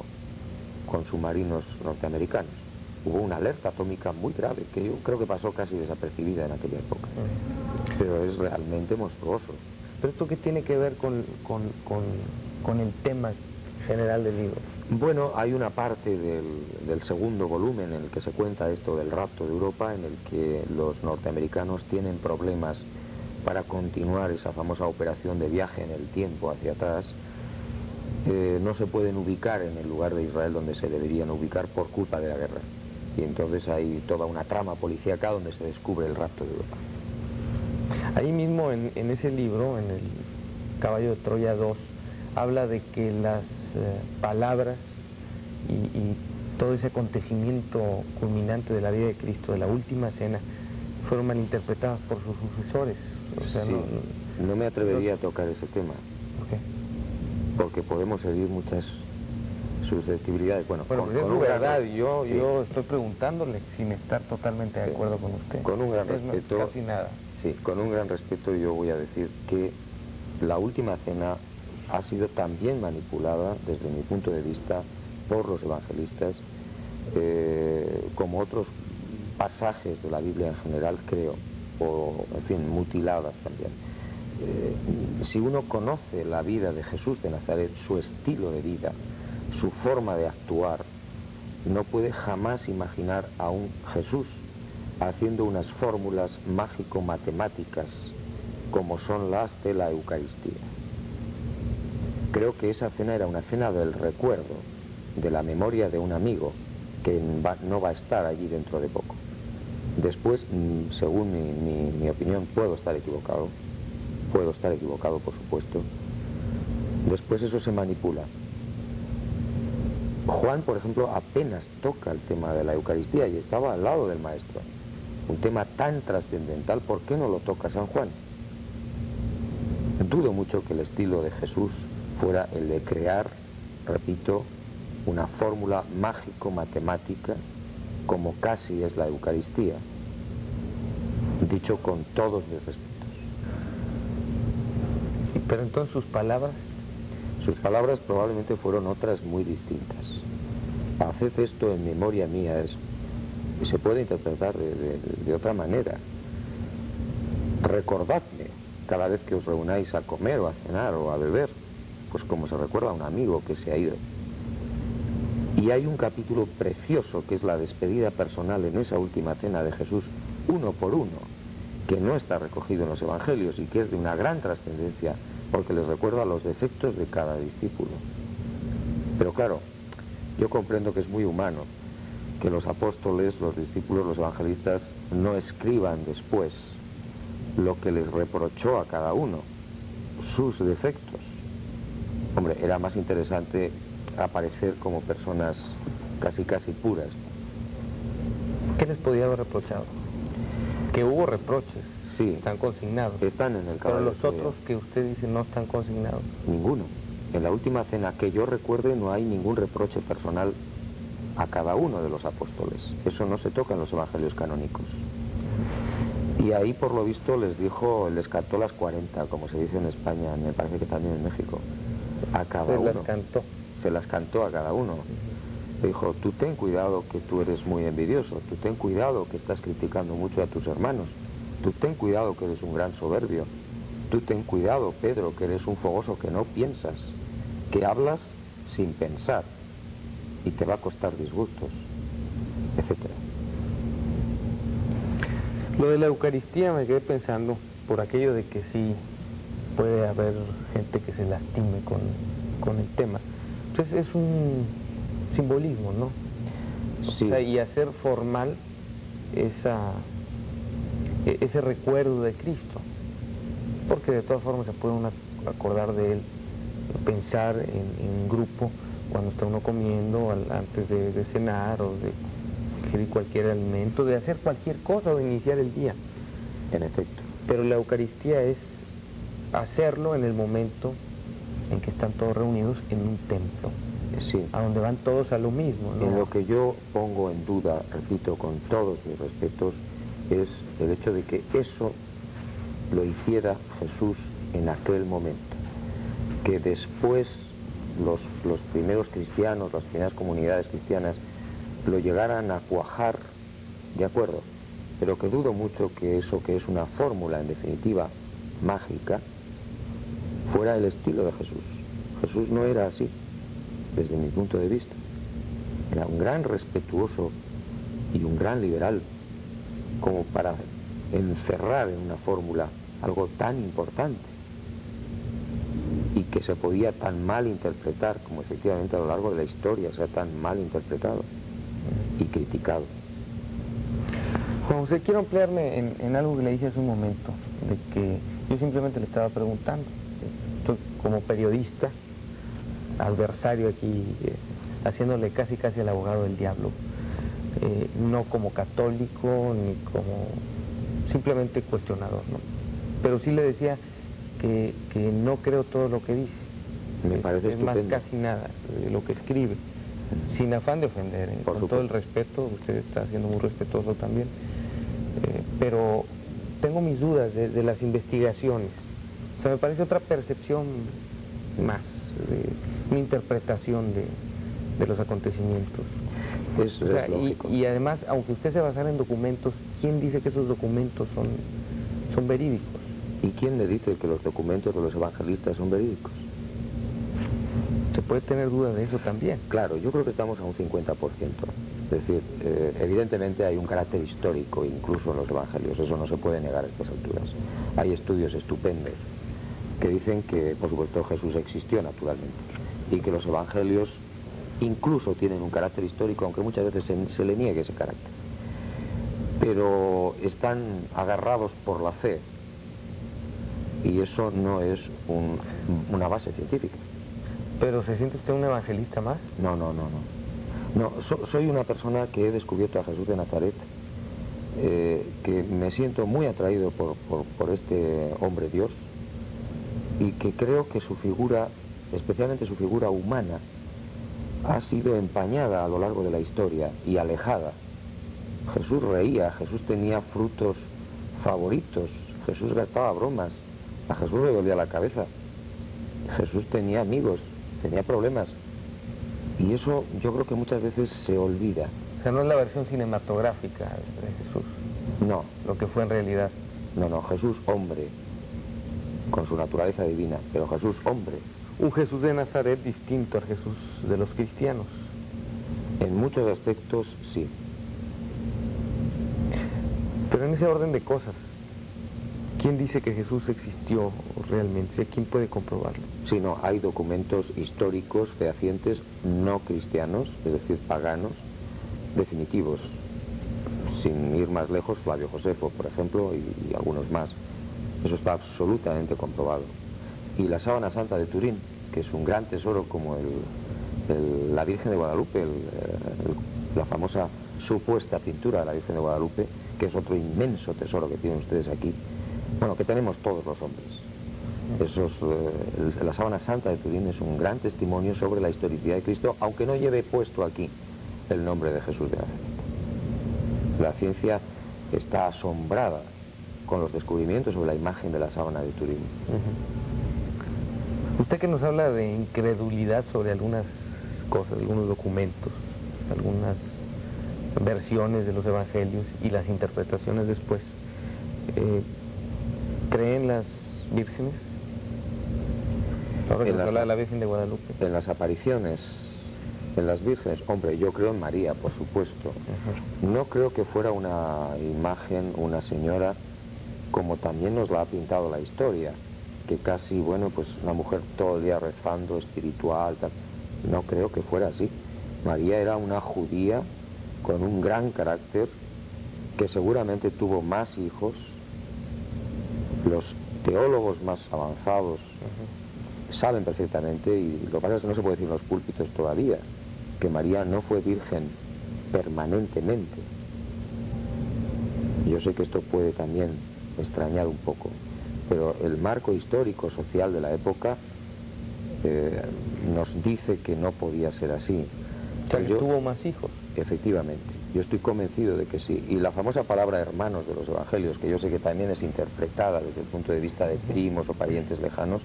con submarinos norteamericanos. Hubo una alerta atómica muy grave que yo creo que pasó casi desapercibida en aquella época. Pero es realmente monstruoso. Pero ¿esto qué tiene que ver con el tema general del libro? Bueno, hay una parte del segundo volumen en el que se cuenta esto del rapto de Europa, en el que los norteamericanos tienen problemas para continuar esa famosa operación de viaje en el tiempo hacia atrás. No se pueden ubicar en el lugar de Israel donde se deberían ubicar por culpa de la guerra. Y entonces hay toda una trama policíaca donde se descubre el rapto de Europa. Ahí mismo en ese libro, en el Caballo de Troya 2, habla de que las palabras y todo ese acontecimiento culminante de la vida de Cristo, de la última cena, fueron malinterpretadas por sus sucesores. O sea, sí, no me atrevería a tocar ese tema. ¿Por qué? Porque podemos herir muchas susceptibilidades. Bueno, es su verdad, yo estoy preguntándole sin estar totalmente de acuerdo con usted. Con un gran respeto. Casi nada. Sí, con un gran respeto yo voy a decir que la última cena ha sido también manipulada, desde mi punto de vista, por los evangelistas, como otros pasajes de la Biblia en general, creo, o, en fin, mutiladas también. Si uno conoce la vida de Jesús de Nazaret, su estilo de vida, su forma de actuar, no puede jamás imaginar a un Jesús haciendo unas fórmulas mágico-matemáticas como son las de la Eucaristía. Creo que esa cena era una cena del recuerdo, de la memoria de un amigo que no va a estar allí dentro de poco. Después, según mi opinión, puedo estar equivocado por supuesto. Después eso se manipula. Juan, por ejemplo, apenas toca el tema de la Eucaristía y estaba al lado del Maestro. Un tema tan trascendental, ¿por qué no lo toca San Juan? Dudo mucho que el estilo de Jesús fuera el de crear, repito, una fórmula mágico-matemática como casi es la Eucaristía, dicho con todos mis respetos. Pero entonces sus palabras... Sus palabras probablemente fueron otras muy distintas. Haced esto en memoria mía, se puede interpretar de otra manera. Recordadme cada vez que os reunáis a comer o a cenar o a beber, pues como se recuerda a un amigo que se ha ido. Y hay un capítulo precioso que es la despedida personal en esa última cena de Jesús, uno por uno, que no está recogido en los evangelios y que es de una gran trascendencia porque les recuerda los defectos de cada discípulo. Pero claro, yo comprendo que es muy humano que los apóstoles, los discípulos, los evangelistas no escriban después lo que les reprochó a cada uno, sus defectos. Hombre, era más interesante aparecer como personas casi puras. ¿Qué les podía haber reprochado? Que hubo reproches. Sí. Están consignados. Están en el caballo. Pero los otros que usted dice no están consignados. Ninguno. En la última cena que yo recuerde no hay ningún reproche personal a cada uno de los apóstoles. Eso no se toca en los evangelios canónicos. Y ahí, por lo visto, les cantó las 40, como se dice en España, me parece que también en México, a cada uno. Se las cantó. Se las cantó a cada uno. Le dijo, tú ten cuidado que tú eres muy envidioso, tú ten cuidado que estás criticando mucho a tus hermanos, tú ten cuidado que eres un gran soberbio, tú ten cuidado, Pedro, que eres un fogoso que no piensas, que hablas sin pensar y te va a costar disgustos, etcétera. Lo de la Eucaristía me quedé pensando por aquello de que sí puede haber gente que se lastime con el tema. Entonces es un simbolismo, ¿no? Sí. O sea, y hacer formal ese recuerdo de Cristo, porque de todas formas se puede uno acordar de él, pensar en grupo cuando está uno comiendo, antes de cenar o de ingerir cualquier alimento, de hacer cualquier cosa o de iniciar el día. En efecto. Pero la Eucaristía es hacerlo en el momento en que están todos reunidos en un templo, sí, a donde van todos a lo mismo, ¿no? En lo que yo pongo en duda, repito, con todos mis respetos, es el hecho de que eso lo hiciera Jesús en aquel momento, que después los primeros cristianos, las primeras comunidades cristianas lo llegaran a cuajar, de acuerdo, pero que dudo mucho que eso, que es una fórmula en definitiva mágica, fuera el estilo de Jesús. Jesús no era así, desde mi punto de vista. Era un gran respetuoso y un gran liberal, como para encerrar en una fórmula algo tan importante y que se podía tan mal interpretar, como efectivamente a lo largo de la historia se ha tan mal interpretado y criticado. Juan José, quiero ampliarme en algo que le dije hace un momento, de que yo simplemente le estaba preguntando, estoy como periodista, adversario aquí, haciéndole casi el abogado del diablo, no como católico ni como simplemente cuestionador, ¿no? Pero sí le decía que no creo todo lo que dice. Me parece es más estupendo. casi nada de lo que escribe, sin afán de ofender, con supuesto. todo el respeto, usted está siendo muy respetuoso también, pero tengo mis dudas de las investigaciones. O sea, me parece otra percepción más, una interpretación de los acontecimientos. Es lógico. Y además, aunque usted se basara en documentos, ¿quién dice que esos documentos son verídicos? ¿Y quién le dice que los documentos de los evangelistas son verídicos? Se puede tener duda de eso también. Claro, yo creo que estamos a un 50%. Es decir, evidentemente hay un carácter histórico incluso en los evangelios, eso no se puede negar a estas alturas. Hay estudios estupendos que dicen que, por supuesto, Jesús existió naturalmente y que los evangelios incluso tienen un carácter histórico, aunque muchas veces se le niegue ese carácter. Pero están agarrados por la fe y eso no es una base científica. ¿Pero se siente usted un evangelista más? No. Soy una persona que he descubierto a Jesús de Nazaret, que me siento muy atraído por este hombre Dios y que creo que su figura, especialmente su figura humana, ha sido empañada a lo largo de la historia y alejada. Jesús reía, Jesús tenía frutos favoritos, Jesús gastaba bromas, a Jesús le dolía la cabeza, Jesús tenía amigos, tenía problemas, y eso yo creo que muchas veces se olvida. O sea, no es la versión cinematográfica de Jesús, No, lo que fue en realidad. no, Jesús hombre, con su naturaleza divina, pero Jesús hombre. Un Jesús de Nazaret distinto al Jesús de los cristianos. En muchos aspectos sí. Pero en ese orden de cosas, ¿quién dice que Jesús existió realmente? ¿Quién puede comprobarlo? Sí, no, hay documentos históricos fehacientes no cristianos, es decir, paganos, definitivos. Sin ir más lejos, Flavio Josefo, por ejemplo, y algunos más. Eso está absolutamente comprobado. Y la sábana santa de Turín, que es un gran tesoro como la Virgen de Guadalupe, la famosa supuesta pintura de la Virgen de Guadalupe, que es otro inmenso tesoro que tienen ustedes aquí, bueno, que tenemos todos los hombres. La sábana santa de Turín es un gran testimonio sobre la historicidad de Cristo, aunque no lleve puesto aquí el nombre de Jesús de Nazaret. La ciencia está asombrada con los descubrimientos sobre la imagen de la sábana de Turín. Usted que nos habla de incredulidad sobre algunas cosas, algunos documentos, algunas versiones de los evangelios y las interpretaciones después, ¿cree en las vírgenes? Ahora que nos habla de la Virgen de Guadalupe. En las apariciones, en las vírgenes, hombre, yo creo en María, por supuesto. No creo que fuera una imagen, una señora, como también nos la ha pintado la historia, que casi, bueno, pues una mujer todo el día rezando, espiritual, tal. No creo que fuera así. María era una judía con un gran carácter, que seguramente tuvo más hijos. Los teólogos más avanzados saben perfectamente, y lo que pasa es que no se puede decir en los púlpitos todavía, que María no fue virgen permanentemente. Yo sé que esto puede también extrañar un poco, pero el marco histórico, social de la época nos dice que no podía ser así. O sea, que tuvo más hijos. Efectivamente, yo estoy convencido de que sí. Y la famosa palabra hermanos de los evangelios, que yo sé que también es interpretada desde el punto de vista de primos o parientes lejanos,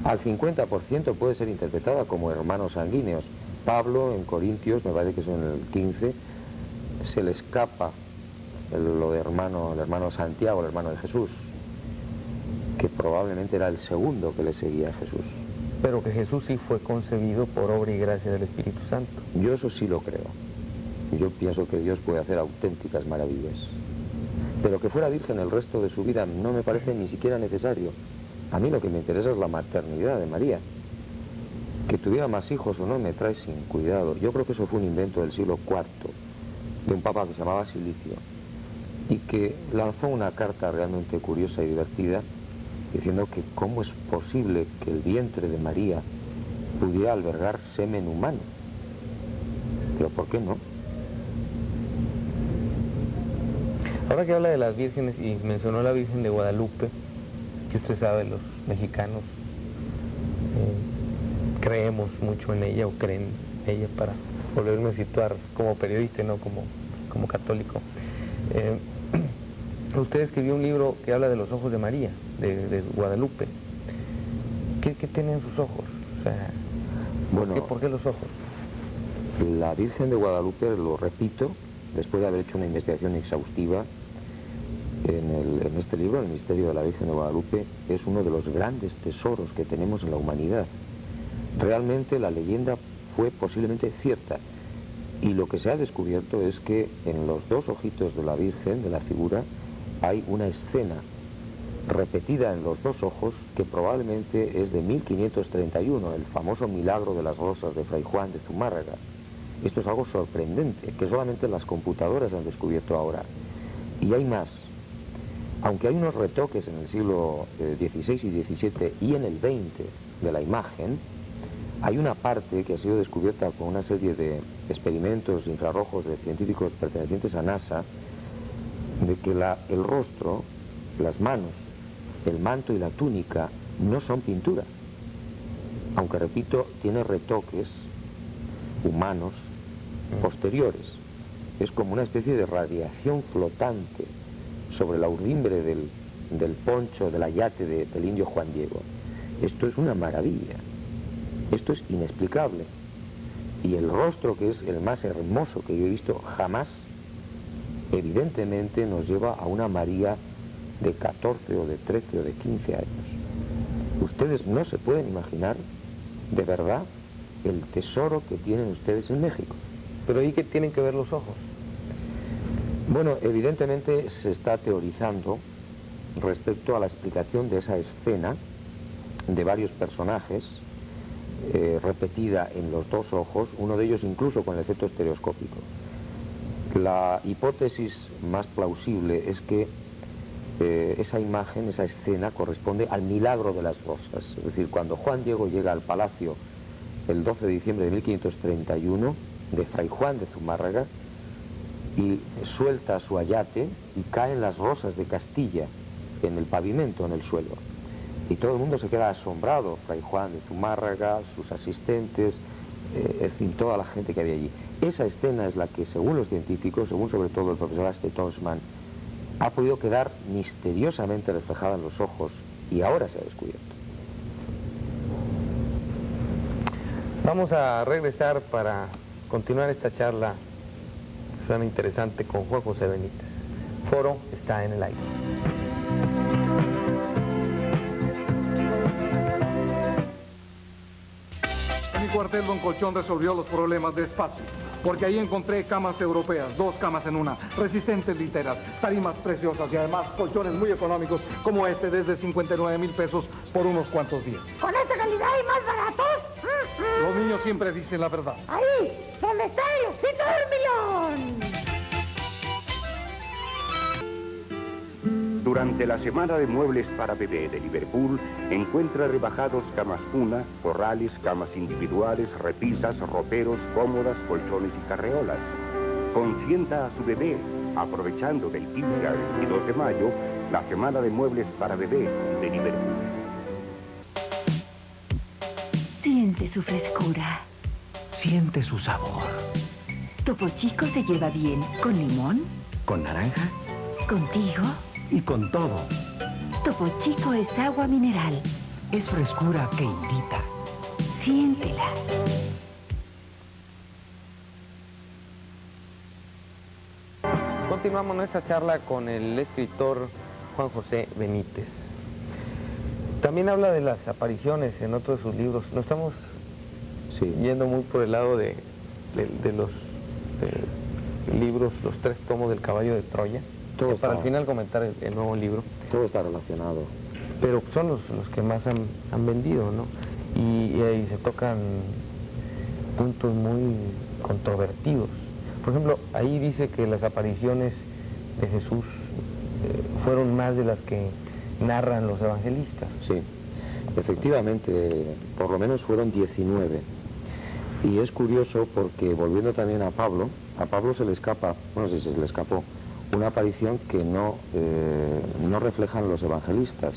al 50% puede ser interpretada como hermanos sanguíneos. Pablo en Corintios, me parece que es en el 15, se le escapa lo de hermano, el hermano Santiago, el hermano de Jesús. que probablemente era el segundo que le seguía a Jesús. Pero que Jesús sí fue concebido por obra y gracia del Espíritu Santo. Yo eso sí lo creo. Yo pienso que Dios puede hacer auténticas maravillas. Pero que fuera virgen el resto de su vida no me parece ni siquiera necesario. A mí lo que me interesa es la maternidad de María. Que tuviera más hijos o no me trae sin cuidado. Yo creo que eso fue un invento del siglo IV, de un papa que se llamaba Silicio, y que lanzó una carta realmente curiosa y divertida, diciendo que cómo es posible que el vientre de María pudiera albergar semen humano. Pero ¿por qué no? Ahora que habla de las vírgenes y mencionó la Virgen de Guadalupe, que usted sabe, los mexicanos creemos mucho en ella o creen en ella, para volverme a situar como periodista y no como católico. Usted escribió un libro que habla de los ojos de María, de Guadalupe. ¿Qué tienen sus ojos? O sea, bueno, ¿por qué los ojos? La Virgen de Guadalupe, lo repito, después de haber hecho una investigación exhaustiva en este libro, El misterio de la Virgen de Guadalupe, es uno de los grandes tesoros que tenemos en la humanidad. Realmente la leyenda fue posiblemente cierta, y lo que se ha descubierto es que en los dos ojitos de la Virgen, de la figura, hay una escena repetida en los dos ojos que probablemente es de 1531, el famoso milagro de las rosas de Fray Juan de Zumárraga. Esto es algo sorprendente, que solamente las computadoras han descubierto ahora. Y hay más. Aunque hay unos retoques en el siglo XVI y XVII y en el XX de la imagen, hay una parte que ha sido descubierta con una serie de experimentos infrarrojos de científicos pertenecientes a NASA, de que el rostro, las manos, el manto y la túnica no son pintura, aunque repito, tiene retoques humanos posteriores. Es como una especie de radiación flotante sobre la urdimbre del poncho, del ayate del indio Juan Diego. Esto es una maravilla, esto es inexplicable. Y el rostro, que es el más hermoso que yo he visto jamás, evidentemente nos lleva a una María de 14 o de 13 o de 15 años. Ustedes no se pueden imaginar, de verdad, el tesoro que tienen ustedes en México. ¿Pero ahí qué tienen que ver los ojos? Bueno, evidentemente se está teorizando respecto a la explicación de esa escena de varios personajes repetida en los dos ojos, uno de ellos incluso con el efecto estereoscópico. La hipótesis más plausible es que esa imagen, esa escena corresponde al milagro de las rosas. Es decir, cuando Juan Diego llega al palacio el 12 de diciembre de 1531 de Fray Juan de Zumárraga y suelta su ayate y caen las rosas de Castilla en el pavimento, en el suelo. Y todo el mundo se queda asombrado, Fray Juan de Zumárraga, sus asistentes, en fin, toda la gente que había allí. Esa escena es la que, según los científicos, según sobre todo el profesor Aste Tosman, ha podido quedar misteriosamente reflejada en los ojos y ahora se ha descubierto. Vamos a regresar para continuar esta charla, que suena interesante, con Juan José Benítez. Foro está en el aire. En mi cuartel, don Colchón resolvió los problemas de espacio, porque ahí encontré camas europeas, 2 camas en una, resistentes literas, tarimas preciosas y además colchones muy económicos, como este, desde 59,000 pesos por unos cuantos días. ¿Con esta calidad y más baratos? Los niños siempre dicen la verdad. Ahí, donde está el osito del millón. Durante la semana de muebles para bebé de Liverpool, encuentra rebajados camas cuna, corrales, camas individuales, repisas, roperos, cómodas, colchones y carreolas. Consienta a su bebé, aprovechando del 15 al 22 de mayo, la semana de muebles para bebé de Liverpool. Siente su frescura. Siente su sabor. Topo Chico se lleva bien con limón, Con naranja contigo. y con todo. Topo Chico es agua mineral. Es frescura que invita. Siéntela. Continuamos nuestra charla con el escritor Juan José Benítez. También habla de las apariciones en otros de sus libros. No estamos Sí. yendo muy por el lado de los libros, los 3 tomos del Caballo de Troya, Todo para al está- final comentar el nuevo libro, Todo está relacionado. pero son los que más han vendido, ¿no? Y ahí se tocan puntos muy controvertidos. Por ejemplo, ahí dice que las apariciones de Jesús fueron más de las que narran los evangelistas. Sí, efectivamente, por lo menos fueron 19. Y es curioso porque, volviendo también a Pablo se le escapa, bueno, sí, se le escapó, una aparición que no reflejan los evangelistas,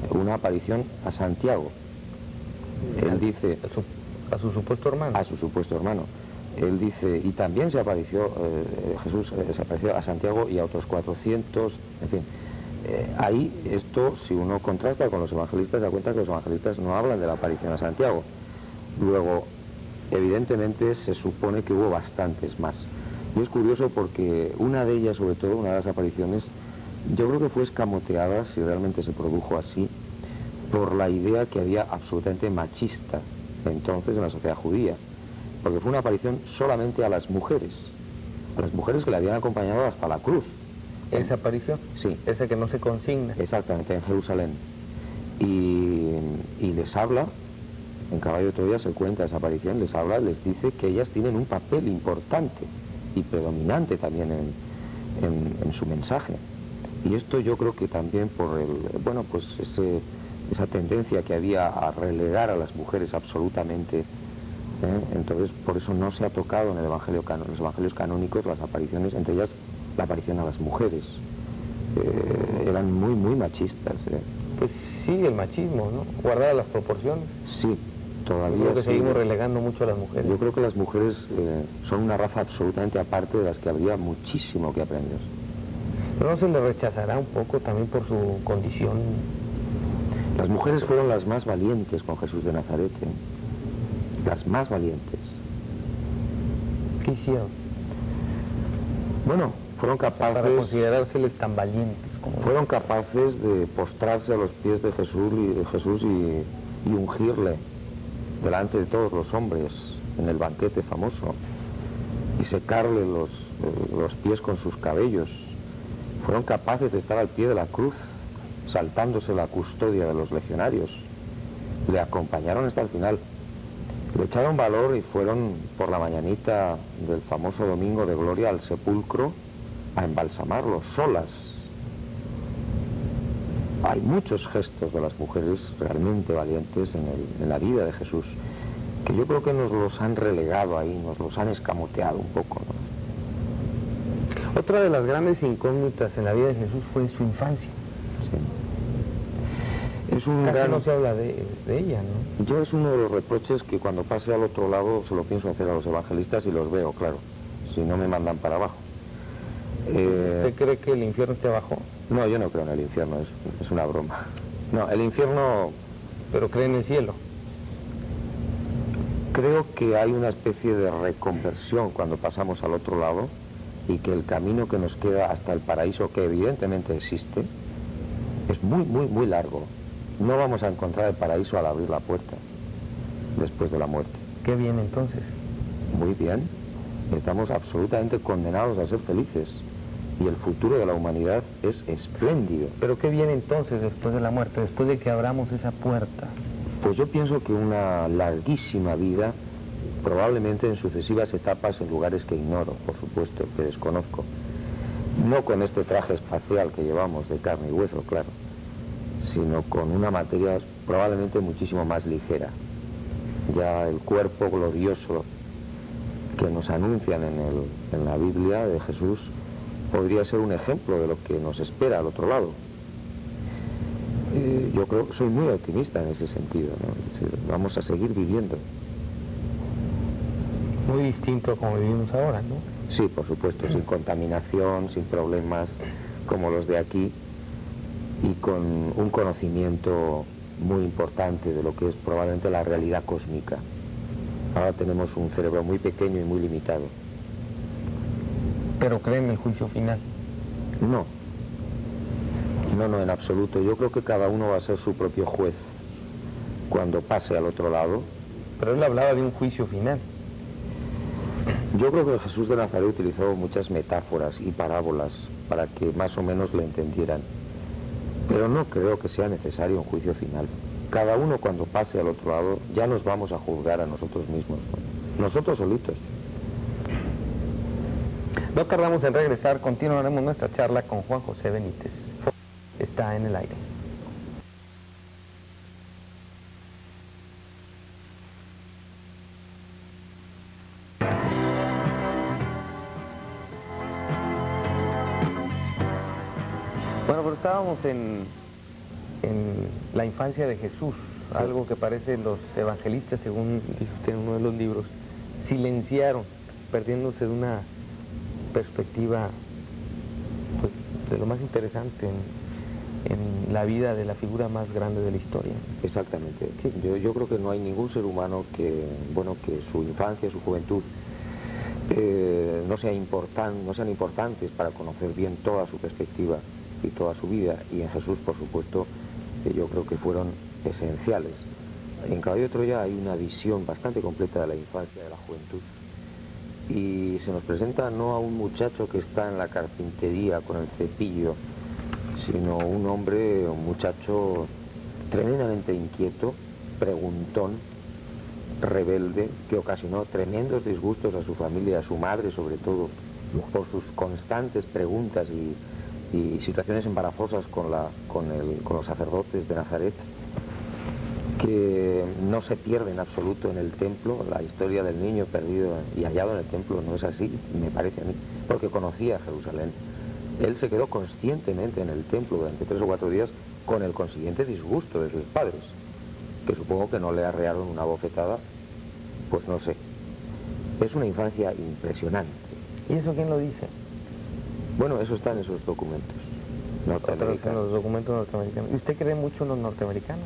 una aparición a Santiago. Él dice... A su supuesto hermano. A su supuesto hermano. Él dice, y también se apareció, Jesús se apareció a Santiago y a otros 400, en fin. Ahí esto, si uno contrasta con los evangelistas, se da cuenta que los evangelistas no hablan de la aparición a Santiago. Luego, evidentemente, se supone que hubo bastantes más. Y es curioso porque una de ellas, sobre todo, una de las apariciones, yo creo que fue escamoteada, si realmente se produjo así, por la idea que había absolutamente machista entonces en la sociedad judía. Porque fue una aparición solamente a las mujeres que le habían acompañado hasta la cruz. ¿Esa aparición? Sí. Esa que no se consigna. Exactamente, en Jerusalén. Y les habla, en Caballo de Troya se cuenta esa aparición, les habla, les dice que ellas tienen un papel importante y predominante también en su mensaje. Y esto yo creo que también por esa tendencia que había a relegar a las mujeres absolutamente, entonces por eso no se ha tocado en el Evangelio los evangelios canónicos las apariciones, entre ellas la aparición a las mujeres. Eran muy, muy machistas. Pues sí, el machismo, ¿no? Guardadas las proporciones. Sí, todavía Creo que sí. seguimos relegando mucho a las mujeres. Yo creo que las mujeres son una raza absolutamente aparte de las que habría muchísimo que aprender. Pero no se le rechazará un poco también por su condición. Las mujeres fueron las más valientes con Jesús de Nazaret, las más valientes. ¿Qué hicieron? Bueno, fueron Para capaces, considerárseles tan valientes como... fueron capaces de postrarse a los pies de Jesús y ungirle delante de todos los hombres en el banquete famoso y secarle los pies con sus cabellos. Fueron capaces de estar al pie de la cruz, saltándose la custodia de los legionarios. Le acompañaron hasta el final. Le echaron valor y fueron por la mañanita del famoso Domingo de Gloria al sepulcro a embalsamarlo solas. Hay muchos gestos de las mujeres realmente valientes en la vida de Jesús, que yo creo que nos los han relegado ahí, nos los han escamoteado un poco, ¿no? Otra de las grandes incógnitas en la vida de Jesús fue su infancia. Sí. Es un Casi gran... no se habla de ella, ¿no? Yo es uno de los reproches que cuando pase al otro lado se lo pienso hacer a los evangelistas y los veo, claro, si no me mandan para abajo. ¿Usted cree que el infierno esté abajo? No, yo no creo en el infierno, es una broma. No, el infierno... Pero cree en el cielo. Creo que hay una especie de reconversión cuando pasamos al otro lado y que el camino que nos queda hasta el paraíso, que evidentemente existe, es muy, muy, muy largo. No vamos a encontrar el paraíso al abrir la puerta después de la muerte. ¿Qué viene entonces? Muy bien, estamos absolutamente condenados a ser felices y el futuro de la humanidad es espléndido. ¿Pero qué viene entonces después de la muerte, después de que abramos esa puerta? Pues yo pienso que una larguísima vida, probablemente en sucesivas etapas en lugares que ignoro, por supuesto, que desconozco. No con este traje espacial que llevamos de carne y hueso, claro, sino con una materia probablemente muchísimo más ligera. Ya el cuerpo glorioso que nos anuncian en la Biblia de Jesús podría ser un ejemplo de lo que nos espera al otro lado. Yo creo que soy muy optimista en ese sentido, ¿no? Es decir, vamos a seguir viviendo. Muy distinto a como vivimos ahora, ¿no? Sí, por supuesto, sin contaminación, sin problemas como los de aquí y con un conocimiento muy importante de lo que es probablemente la realidad cósmica. Ahora tenemos un cerebro muy pequeño y muy limitado. Pero creen en el juicio final. No, No, no, en absoluto. Yo creo que cada uno va a ser su propio juez cuando pase al otro lado. Pero él hablaba de un juicio final. Yo creo que Jesús de Nazaret utilizó muchas metáforas y parábolas para que más o menos le entendieran. Pero no creo que sea necesario un juicio final. Cada uno cuando pase al otro lado ya nos vamos a juzgar a nosotros mismos, ¿no? Nosotros solitos. No tardamos en regresar, continuaremos nuestra charla con Juan José Benítez. Está en el aire. Bueno, pero estábamos en la infancia de Jesús, sí. Algo que parece los evangelistas, según dice usted en uno de los libros, silenciaron, perdiéndose de una perspectiva pues, de lo más interesante en la vida de la figura más grande de la historia. Exactamente. Sí. Yo creo que no hay ningún ser humano que, bueno, que su infancia, su juventud no sean importantes para conocer bien toda su perspectiva y toda su vida, y en Jesús, por supuesto, yo creo que fueron esenciales. En Caballo de Troya hay una visión bastante completa de la infancia, de la juventud, y se nos presenta no a un muchacho que está en la carpintería con el cepillo, sino un hombre, un muchacho tremendamente inquieto, preguntón, rebelde, que ocasionó tremendos disgustos a su familia, a su madre sobre todo, por sus constantes preguntas y situaciones embarazosas con los sacerdotes de Nazaret, que no se pierde en absoluto en el templo. La historia del niño perdido y hallado en el templo no es así, me parece a mí, porque conocía Jerusalén. Él se quedó conscientemente en el templo durante 3 o 4 días con el consiguiente disgusto de sus padres, que supongo que no le arrearon una bofetada, pues no sé. Es una infancia impresionante. ¿Y eso quién lo dice? Bueno, eso está en esos documentos norteamericanos. En los documentos norteamericanos. ¿Y usted cree mucho en los norteamericanos?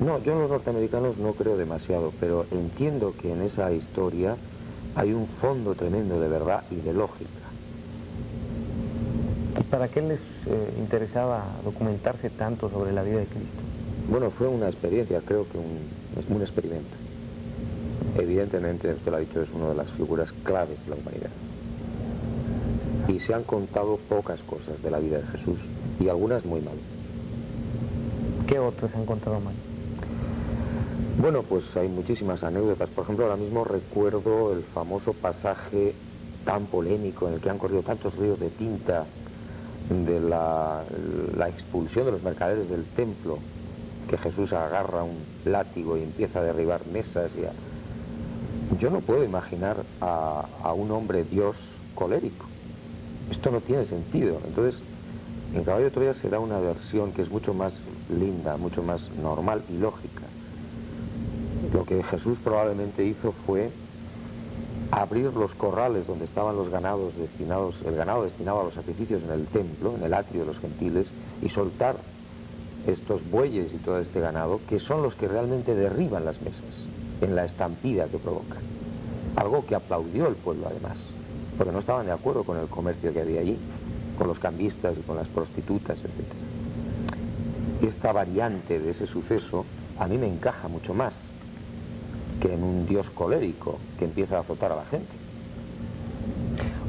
No, yo en los norteamericanos no creo demasiado, pero entiendo que en esa historia hay un fondo tremendo de verdad y de lógica. ¿Y para qué les interesaba documentarse tanto sobre la vida de Cristo? Bueno, fue una experiencia, creo que es un experimento. Evidentemente, usted lo ha dicho, es una de las figuras claves de la humanidad. Y se han contado pocas cosas de la vida de Jesús, y algunas muy mal. ¿Qué otras se han contado mal? Bueno, pues hay muchísimas anécdotas. Por ejemplo, ahora mismo recuerdo el famoso pasaje tan polémico en el que han corrido tantos ríos de tinta de la expulsión de los mercaderes del templo, que Jesús agarra un látigo y empieza a derribar mesas. Yo no puedo imaginar a un hombre Dios colérico. Esto no tiene sentido. Entonces, en Caballo de Troya se da una versión que es mucho más linda, mucho más normal y lógica. Lo que Jesús probablemente hizo fue abrir los corrales donde estaban los ganados destinados, el ganado destinado a los sacrificios en el templo, en el atrio de los gentiles, y soltar estos bueyes y todo este ganado, que son los que realmente derriban las mesas en la estampida que provocan. Algo que aplaudió el pueblo además, porque no estaban de acuerdo con el comercio que había allí, con los cambistas y con las prostitutas, etc. Esta variante de ese suceso a mí me encaja mucho más que en un Dios colérico que empieza a azotar a la gente.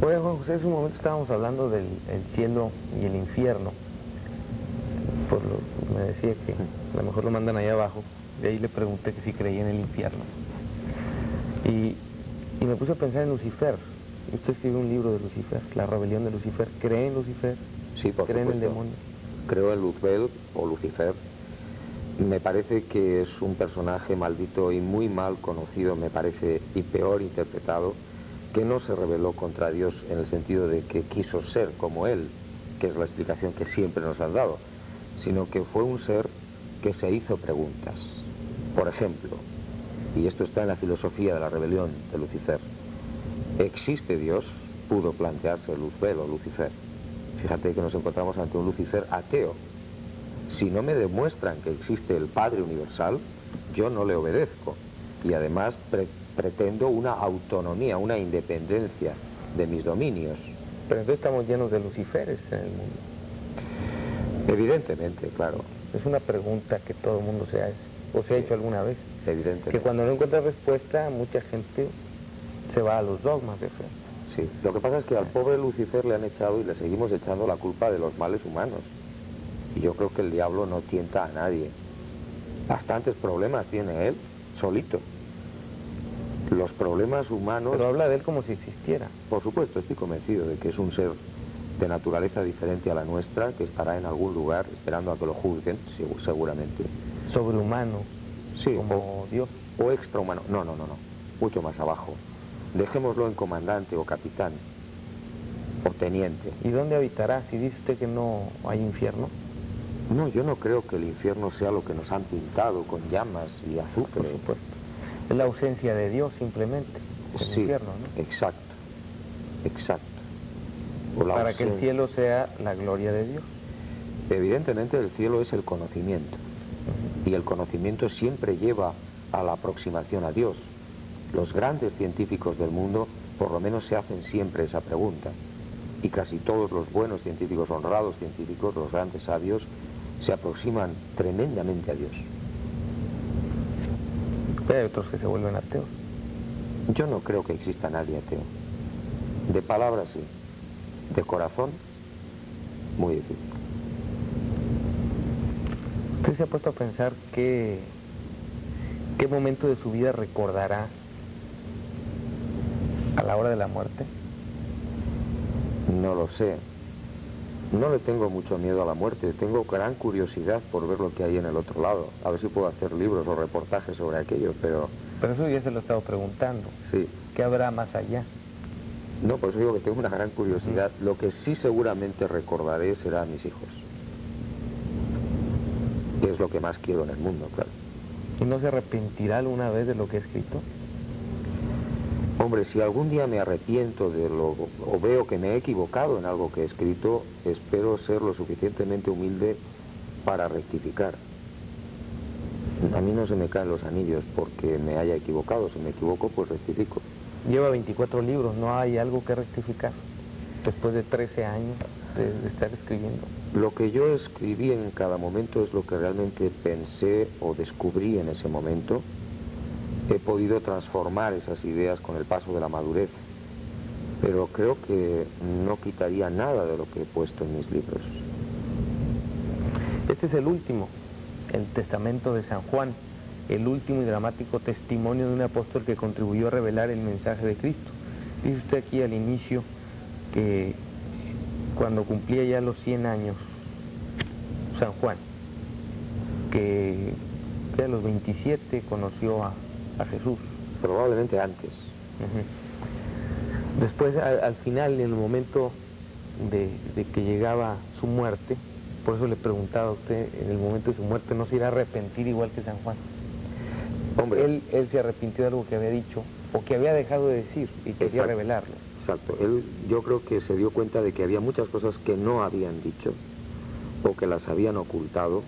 Oye, Juan José, hace un momento estábamos hablando del cielo y el infierno. Me decía que a lo mejor lo mandan allá abajo, de ahí le pregunté que si creía en el infierno. Y me puse a pensar en Lucifer. Usted escribió un libro de Lucifer, La rebelión de Lucifer. ¿Cree en Lucifer? Sí, por ¿Cree en el supuesto. demonio? Creo en Luzbel o Lucifer. Me parece que es un personaje maldito y muy mal conocido, me parece, y peor interpretado, que no se rebeló contra Dios en el sentido de que quiso ser como Él, que es la explicación que siempre nos han dado, sino que fue un ser que se hizo preguntas. Por ejemplo, y esto está en la filosofía de la rebelión de Lucifer, ¿existe Dios? Pudo plantearse Luzbel o Lucifer. Fíjate que nos encontramos ante un Lucifer ateo. Si no me demuestran que existe el Padre Universal, yo no le obedezco. Y además pretendo una autonomía, una independencia de mis dominios. Pero entonces estamos llenos de Luciferes en el mundo. Evidentemente, claro. Es una pregunta que todo el mundo se hace, o se ha hecho alguna vez. Evidentemente. Que cuando no encuentra respuesta, mucha gente se va a los dogmas de fe. Sí, lo que pasa es que al pobre Lucifer le han echado y le seguimos echando la culpa de los males humanos. Y yo creo que el diablo no tienta a nadie. Bastantes problemas tiene él, solito. Los problemas humanos... Pero habla de él como si existiera. Por supuesto, estoy convencido de que es un ser de naturaleza diferente a la nuestra, que estará en algún lugar esperando a que lo juzguen, seguramente. Sobrehumano, Sí, como Dios. o extrahumano. No, mucho más abajo. Dejémoslo en comandante o capitán o teniente. ¿Y dónde habitará si dice usted que no hay infierno? No, yo no creo que el infierno sea lo que nos han pintado con llamas y azufre. Por supuesto. Es la ausencia de Dios simplemente, el Sí, infierno, ¿no? exacto, exacto. O la Para que el cielo sea la gloria de Dios. Evidentemente el cielo es el conocimiento. Y el conocimiento siempre lleva a la aproximación a Dios. Los grandes científicos del mundo por lo menos se hacen siempre esa pregunta. Y casi todos los buenos científicos, honrados científicos, los grandes sabios, se aproximan tremendamente a Dios. Pero hay otros que se vuelven ateos. Yo no creo que exista nadie ateo. De palabra sí, de corazón muy difícil. ¿Usted se ha puesto a pensar qué momento de su vida recordará a la hora de la muerte? No lo sé. No le tengo mucho miedo a la muerte. Tengo gran curiosidad por ver lo que hay en el otro lado. A ver si puedo hacer libros o reportajes sobre aquello, pero... Pero eso ya se lo he estado preguntando. Sí. ¿Qué habrá más allá? No, por eso digo que tengo una gran curiosidad. Lo que sí seguramente recordaré será a mis hijos. Que es lo que más quiero en el mundo, claro. ¿Y no se arrepentirá alguna vez de lo que ha escrito? Hombre, si algún día me arrepiento de lo, o veo que me he equivocado en algo que he escrito, espero ser lo suficientemente humilde para rectificar. A mí no se me caen los anillos porque me haya equivocado. Si me equivoco, pues rectifico. Lleva 24 libros, ¿no hay algo que rectificar? Después de 13 años de estar escribiendo. Lo que yo escribí en cada momento es lo que realmente pensé o descubrí en ese momento. He podido transformar esas ideas con el paso de la madurez, pero creo que no quitaría nada de lo que he puesto en mis libros. Este es el último, el Testamento de San Juan, el último y dramático testimonio de un apóstol que contribuyó a revelar el mensaje de Cristo. Dice usted aquí al inicio que cuando cumplía ya los 100 años, San Juan, que a los 27 conoció a Jesús. Probablemente antes. Después, al final, en el momento de que llegaba su muerte, por eso le preguntaba a usted, en el momento de su muerte, ¿no se irá a arrepentir igual que San Juan? Hombre, Él se arrepintió de algo que había dicho, o que había dejado de decir, y quería revelarlo. Exacto. Él, yo creo que se dio cuenta de que había muchas cosas que no habían dicho, o que las habían ocultado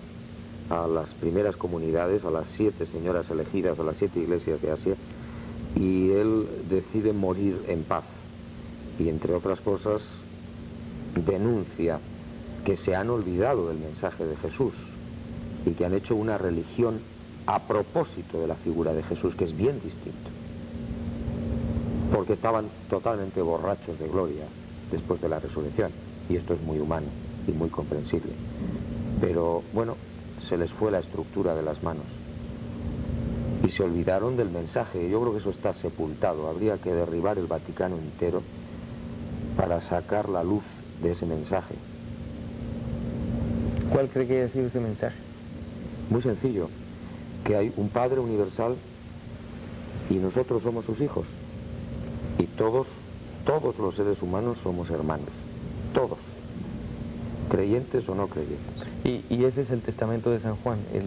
a las primeras comunidades, a las 7 señoras elegidas, a las 7 iglesias de Asia, y él decide morir en paz. Y entre otras cosas, denuncia que se han olvidado del mensaje de Jesús y que han hecho una religión a propósito de la figura de Jesús, que es bien distinto. Porque estaban totalmente borrachos de gloria después de la resurrección, y esto es muy humano y muy comprensible. Pero, bueno, se les fue la estructura de las manos y se olvidaron del mensaje. Yo creo que eso está sepultado. Habría que derribar el Vaticano entero para sacar la luz de ese mensaje. ¿Cuál cree que haya sido ese mensaje? Muy sencillo, que hay un Padre universal y nosotros somos sus hijos, y todos los seres humanos somos hermanos, todos, creyentes o no creyentes. Y ese es el testamento de San Juan, el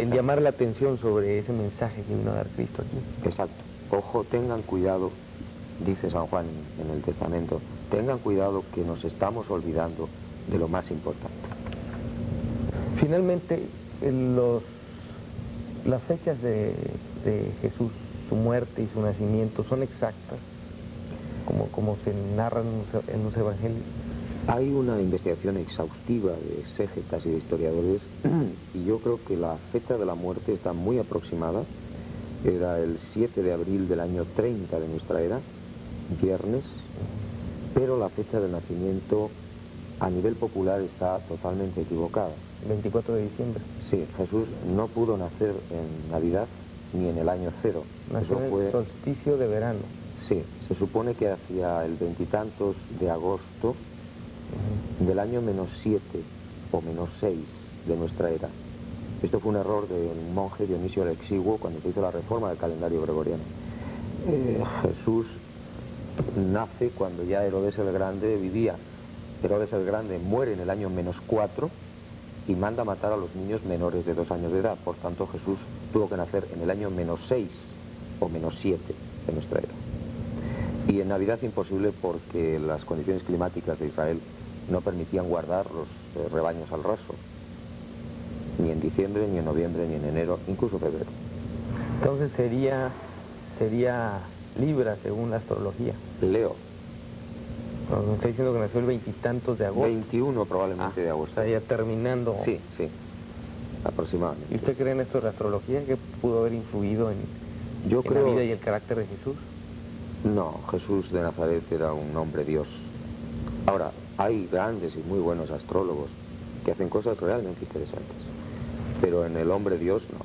llamar la atención sobre ese mensaje que vino a dar Cristo aquí. Exacto. Ojo, tengan cuidado, dice San Juan en el testamento, tengan cuidado que nos estamos olvidando de lo más importante. Finalmente, las fechas de Jesús, su muerte y su nacimiento, ¿son exactas como se narran en los evangelios? Hay una investigación exhaustiva de exégetas y de historiadores y yo creo que la fecha de la muerte está muy aproximada. Era el 7 de abril del año 30 de nuestra era, viernes, pero la fecha del nacimiento a nivel popular está totalmente equivocada. 24 de diciembre. Sí, Jesús no pudo nacer en Navidad ni en el año cero. Nació en el solsticio de verano. Sí, se supone que hacia el veintitantos de agosto del año -7 o -6 de nuestra era. Esto fue un error del monje Dionisio el Exiguo cuando se hizo la reforma del calendario gregoriano. Jesús nace cuando ya Herodes el Grande vivía. Herodes el Grande muere en el año -4 y manda matar a los niños menores de 2 años de edad. Por tanto, Jesús tuvo que nacer en el año -6 o -7 de nuestra era. Y en Navidad imposible porque las condiciones climáticas de Israel no permitían guardar los rebaños al raso. Ni en diciembre, ni en noviembre, ni en enero, incluso febrero. Entonces sería Libra según la astrología. Leo. Me está diciendo que nació el veintitantos de agosto. 21 probablemente de agosto. Está ya terminando. Sí, sí, aproximadamente. ¿Y usted cree en esto de la astrología que pudo haber influido en la vida y el carácter de Jesús? No, Jesús de Nazaret era un hombre Dios. Ahora, hay grandes y muy buenos astrólogos que hacen cosas realmente interesantes, pero en el hombre Dios no.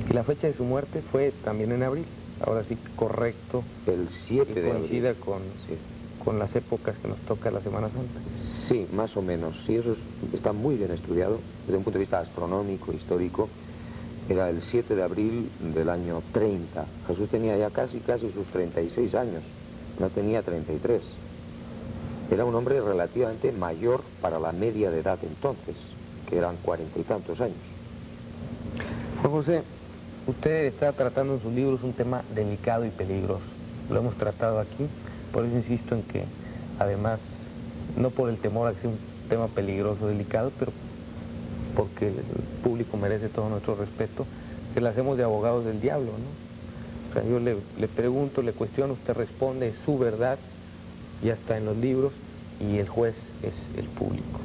Y la fecha de su muerte fue también en abril, ahora sí correcto. El 7 de abril. Coincida con las épocas que nos toca la Semana Santa. Sí, más o menos. Sí, eso está muy bien estudiado desde un punto de vista astronómico, histórico. Era el 7 de abril del año 30. Jesús tenía ya casi sus 36 años, no tenía 33. Era un hombre relativamente mayor para la media de edad entonces, que eran 40 y tantos años. Juan José, usted está tratando en sus libros un tema delicado y peligroso. Lo hemos tratado aquí, por eso insisto en que, además, no por el temor a que sea un tema peligroso, delicado, pero porque el público merece todo nuestro respeto, que la hacemos de abogados del diablo, ¿no? O sea, yo le pregunto, le cuestiono, usted responde, es su verdad, ya está en los libros, y el juez es el público.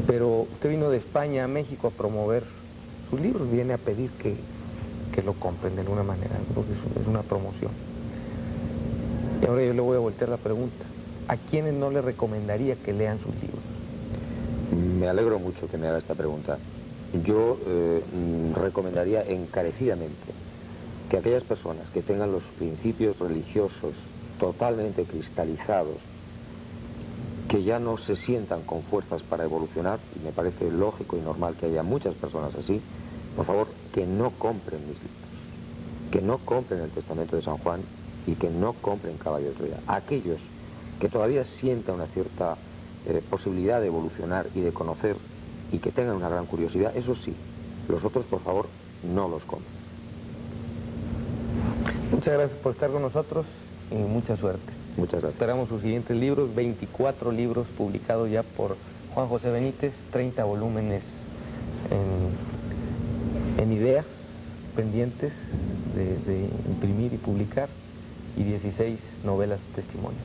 Pero usted vino de España a México a promover sus libros, viene a pedir que lo compren de alguna manera, porque es una promoción. Y ahora yo le voy a voltear la pregunta, ¿a quiénes no le recomendaría que lean sus libros? Me alegro mucho que me haga esta pregunta. Yo recomendaría encarecidamente que aquellas personas que tengan los principios religiosos totalmente cristalizados, que ya no se sientan con fuerzas para evolucionar, y me parece lógico y normal que haya muchas personas así, por favor, que no compren mis libros, que no compren el Testamento de San Juan y que no compren Caballo de Troya. Aquellos que todavía sientan una cierta posibilidad de evolucionar y de conocer y que tengan una gran curiosidad, eso sí, los otros, por favor, no los compren. Muchas gracias por estar con nosotros y mucha suerte. Muchas gracias. Esperamos sus siguientes libros, 24 libros publicados ya por Juan José Benítez, 30 volúmenes en ideas pendientes de imprimir y publicar, y 16 novelas testimonio.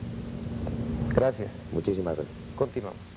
Gracias. Muchísimas gracias. Continuamos.